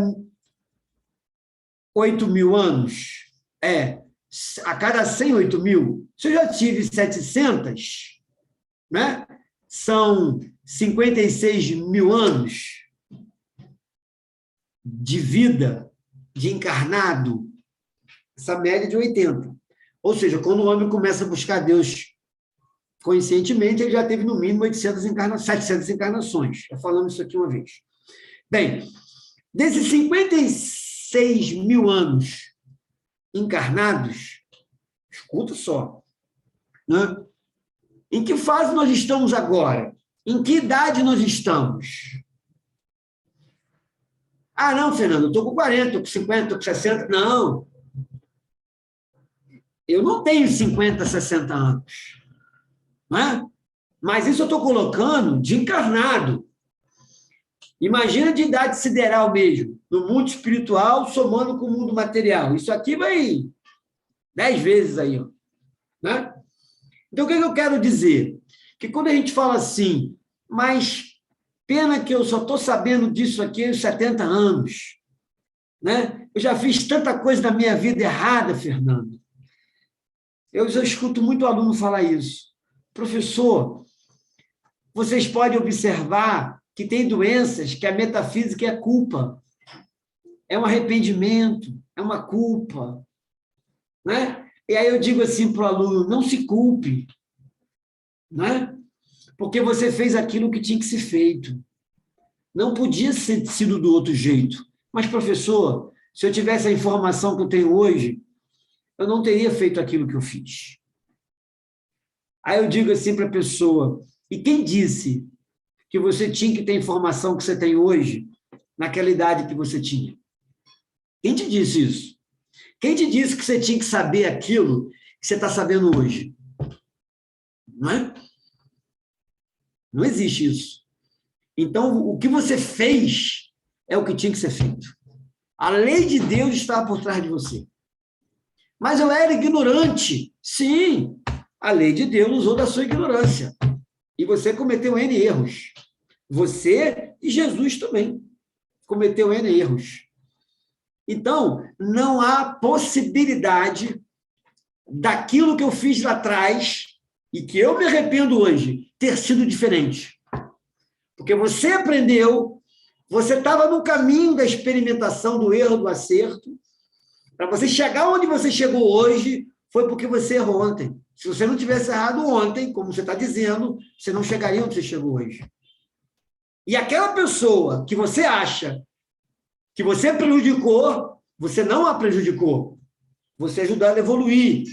8.000 anos, a cada 100, 8.000. Se eu já tive 700, né? São 56.000 anos de vida, de encarnado, essa média de 80. Ou seja, quando o homem começa a buscar Deus conscientemente, ele já teve no mínimo 700 encarnações. Já falamos isso aqui uma vez. Bem, desses 56.000 anos encarnados, escuta só, né? Em que fase nós estamos agora? Em que idade nós estamos? Ah, não, Fernando, eu estou com 40, estou com 50, estou com 60. Não. Eu não tenho 50, 60 anos. Não é? Mas isso eu estou colocando de encarnado. Imagina de idade sideral mesmo, no mundo espiritual, somando com o mundo material. Isso aqui vai 10 vezes aí. Ó, né? Então, o que eu quero dizer? Que quando a gente fala assim, mas pena que eu só estou sabendo disso aqui aos 70 anos. Né? Eu já fiz tanta coisa na minha vida errada, Fernando. Eu já escuto muito aluno falar isso. Professor, vocês podem observar que tem doenças que a metafísica é culpa. É um arrependimento, é uma culpa. Né? E aí eu digo assim para o aluno, não se culpe. Né? Porque você fez aquilo que tinha que ser feito. Não podia ter sido do outro jeito. Mas, professor, se eu tivesse a informação que eu tenho hoje, eu não teria feito aquilo que eu fiz. Aí eu digo assim para a pessoa, e quem disse que você tinha que ter a informação que você tem hoje, naquela idade que você tinha? Quem te disse isso? Quem te disse que você tinha que saber aquilo que você está sabendo hoje? Não é? Não existe isso. Então, o que você fez é o que tinha que ser feito. A lei de Deus estava por trás de você. Mas eu era ignorante. Sim, a lei de Deus usou da sua ignorância. E você cometeu N erros. Você e Jesus também cometeu N erros. Então, não há possibilidade daquilo que eu fiz lá atrás e que eu me arrependo hoje ter sido diferente. Porque você aprendeu, você estava no caminho da experimentação, do erro, do acerto. Para você chegar onde você chegou hoje, foi porque você errou ontem. Se você não tivesse errado ontem, como você está dizendo, você não chegaria onde você chegou hoje. E aquela pessoa que você acha que você prejudicou, você não a prejudicou. Você ajudou ela a evoluir.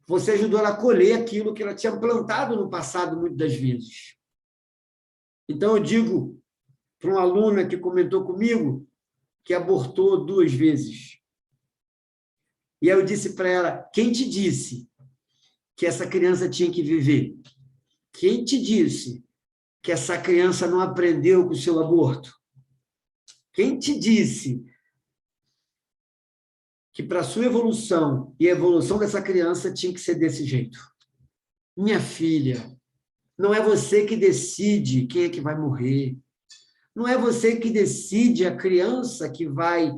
Você ajudou ela a colher aquilo que ela tinha plantado no passado, muitas das vezes. Então, eu digo para uma aluna que comentou comigo que abortou 2 vezes. E aí eu disse para ela, quem te disse que essa criança tinha que viver? Quem te disse que essa criança não aprendeu com o seu aborto? Quem te disse que para a sua evolução e a evolução dessa criança tinha que ser desse jeito? Minha filha, não é você que decide quem é que vai morrer. Não é você que decide a criança que vai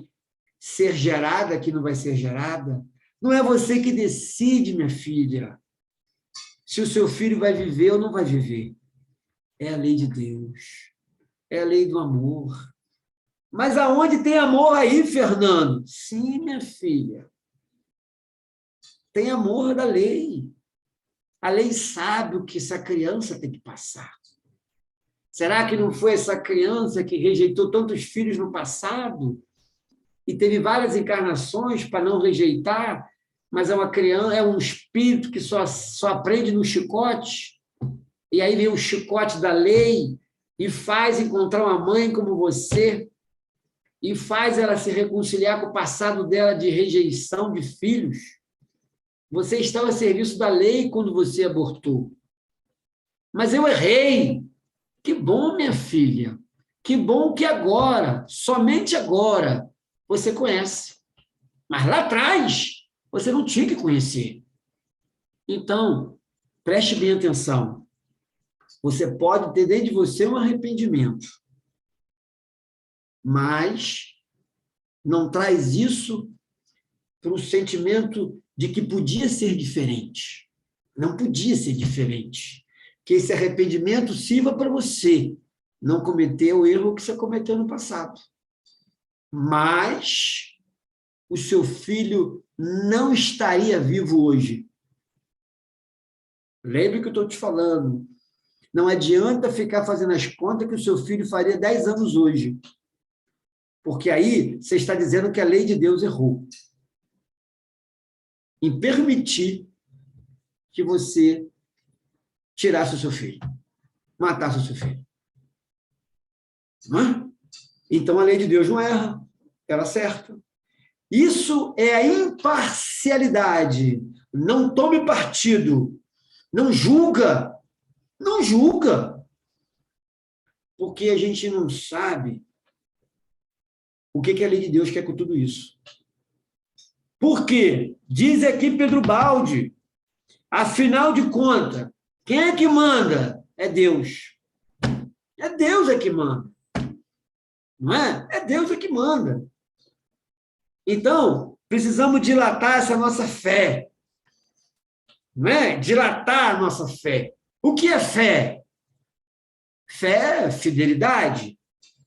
ser gerada, que não vai ser gerada. Não é você que decide, minha filha, se o seu filho vai viver ou não vai viver. É a lei de Deus. É a lei do amor. Mas aonde tem amor aí, Fernando? Sim, minha filha. Tem amor da lei. A lei sabe o que essa criança tem que passar. Será que não foi essa criança que rejeitou tantos filhos no passado e teve várias encarnações para não rejeitar, mas é uma criança, é um espírito que só aprende no chicote, e aí vem o chicote da lei e faz encontrar uma mãe como você e faz ela se reconciliar com o passado dela de rejeição de filhos. Você estava a serviço da lei quando você abortou. Mas eu errei. Que bom, minha filha. Que bom que agora, somente agora, você conhece. Mas lá atrás, você não tinha que conhecer. Então, preste bem atenção. Você pode ter dentro de você um arrependimento, mas não traz isso para o sentimento de que podia ser diferente. Não podia ser diferente. Que esse arrependimento sirva para você não cometer o erro que você cometeu no passado. Mas o seu filho não estaria vivo hoje. Lembre o que eu estou te falando. Não adianta ficar fazendo as contas que o seu filho faria 10 anos hoje. Porque aí você está dizendo que a lei de Deus errou em permitir que você tirasse o seu filho, matasse o seu filho. Não é? Então, a lei de Deus não erra, ela acerta. Isso é a imparcialidade. Não tome partido. Não julga. Não julga. Porque a gente não sabe o que a lei de Deus quer com tudo isso. Por quê? Diz aqui Pedro Baldi, afinal de contas, quem é que manda? É Deus. É Deus é que manda. Não é? É Deus é que manda. Então, precisamos dilatar essa nossa fé. Não é? Dilatar a nossa fé. O que é fé? Fé é fidelidade.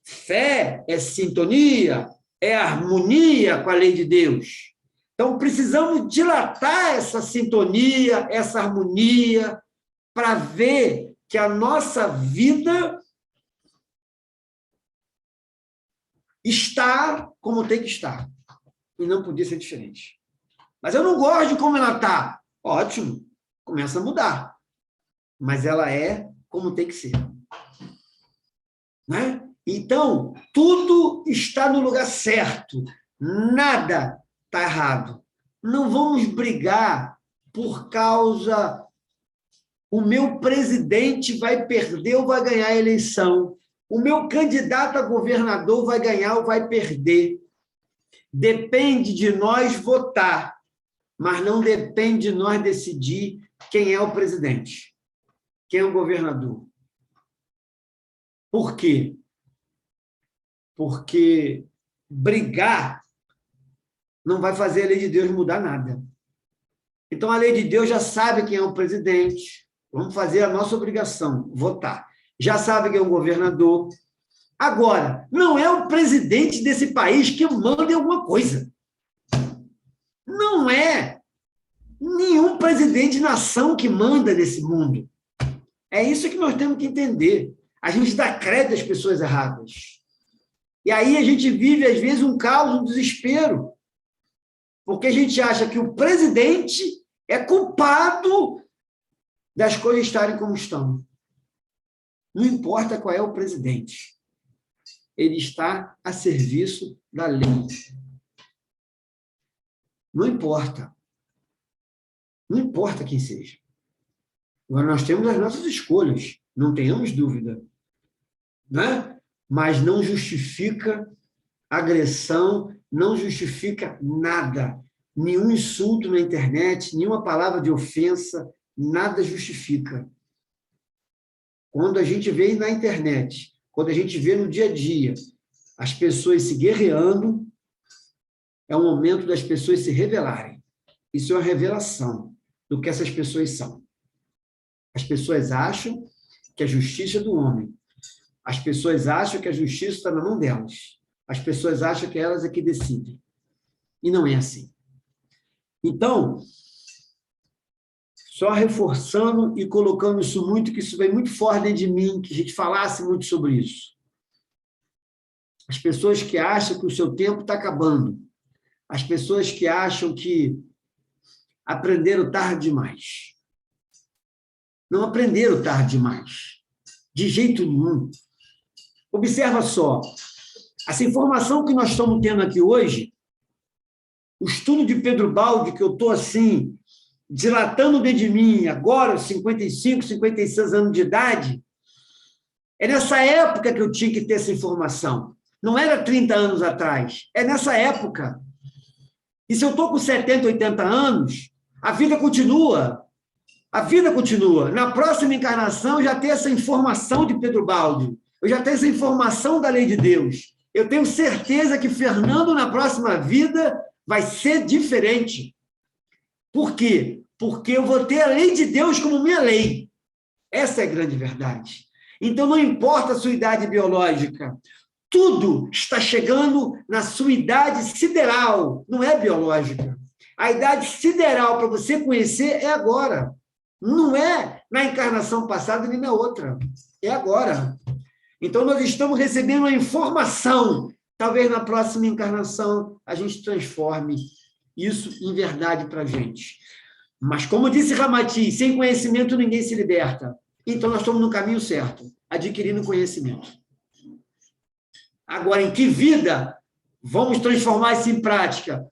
Fé é sintonia, é harmonia com a lei de Deus. Então, precisamos dilatar essa sintonia, essa harmonia, para ver que a nossa vida está como tem que estar. E não podia ser diferente. Mas eu não gosto de como ela está. Ótimo, começa a mudar. Mas ela é como tem que ser. Né? Então, tudo está no lugar certo. Nada está errado. Não vamos brigar por causa o meu presidente vai perder ou vai ganhar a eleição. O meu candidato a governador vai ganhar ou vai perder. Depende de nós votar, mas não depende de nós decidir quem é o presidente, quem é o governador. Por quê? Porque brigar não vai fazer a lei de Deus mudar nada. Então, a lei de Deus já sabe quem é o presidente. Vamos fazer a nossa obrigação, votar. Já sabe quem é o governador. Agora, não é o presidente desse país que manda em alguma coisa. Não é nenhum presidente de nação que manda nesse mundo. É isso que nós temos que entender. A gente dá crédito às pessoas erradas. E aí a gente vive, às vezes, um caos, um desespero. Porque a gente acha que o presidente é culpado das coisas estarem como estão. Não importa qual é o presidente. Ele está a serviço da lei. Não importa. Não importa quem seja. Agora, nós temos as nossas escolhas, não tenhamos dúvida. Né? Mas não justifica agressão, não justifica nada. Nenhum insulto na internet, nenhuma palavra de ofensa, nada justifica. Quando a gente vê na internet, quando a gente vê no dia a dia as pessoas se guerreando, é o momento das pessoas se revelarem. Isso é uma revelação do que essas pessoas são. As pessoas acham que a justiça é do homem. As pessoas acham que a justiça está na mão delas. As pessoas acham que elas é que decidem. E não é assim. Então, só reforçando e colocando isso muito, que isso vem muito forte dentro de mim, que a gente falasse muito sobre isso. As pessoas que acham que o seu tempo está acabando. As pessoas que acham que aprenderam tarde demais. Não aprenderam tarde demais. De jeito nenhum. Observa só. Essa informação que nós estamos tendo aqui hoje, o estudo de Pedro Baldi, que eu estou assim, dilatando dentro de mim, agora, 55, 56 anos de idade, é nessa época que eu tinha que ter essa informação. Não era 30 anos atrás, é nessa época. E se eu estou com 70, 80 anos, a vida continua. A vida continua. Na próxima encarnação, eu já tenho essa informação de Pedro Baldi. Eu já tenho essa informação da lei de Deus. Eu tenho certeza que Fernando, na próxima vida, vai ser diferente. Por quê? Porque eu vou ter a lei de Deus como minha lei. Essa é a grande verdade. Então, não importa a sua idade biológica. Tudo está chegando na sua idade sideral, não é biológica. A idade sideral para você conhecer é agora. Não é na encarnação passada nem na outra. É agora. Então, nós estamos recebendo uma informação. Talvez na próxima encarnação a gente transforme isso em verdade para a gente. Mas, como disse Ramati, sem conhecimento ninguém se liberta. Então, nós estamos no caminho certo, adquirindo conhecimento. Agora, em que vida vamos transformar isso em prática?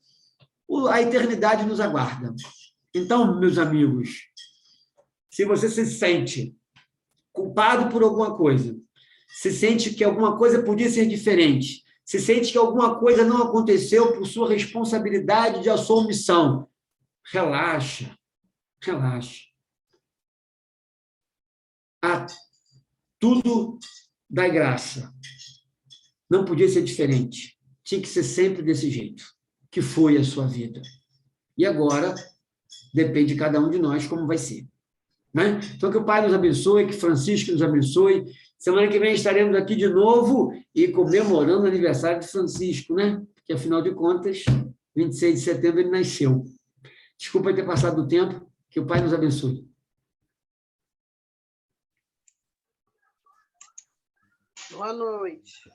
A eternidade nos aguarda. Então, meus amigos, se você se sente culpado por alguma coisa, se sente que alguma coisa podia ser diferente, se sente que alguma coisa não aconteceu por sua responsabilidade de a sua omissão, relaxa, relaxa. Tudo dá graça. Não podia ser diferente. Tinha que ser sempre desse jeito, que foi a sua vida. E agora, depende de cada um de nós como vai ser. Né? Então, que o Pai nos abençoe, que Francisco nos abençoe. Semana que vem estaremos aqui de novo e comemorando o aniversário de Francisco, né? Porque, afinal de contas, 26 de setembro ele nasceu. Desculpa ter passado o tempo, que o Pai nos abençoe. Boa noite.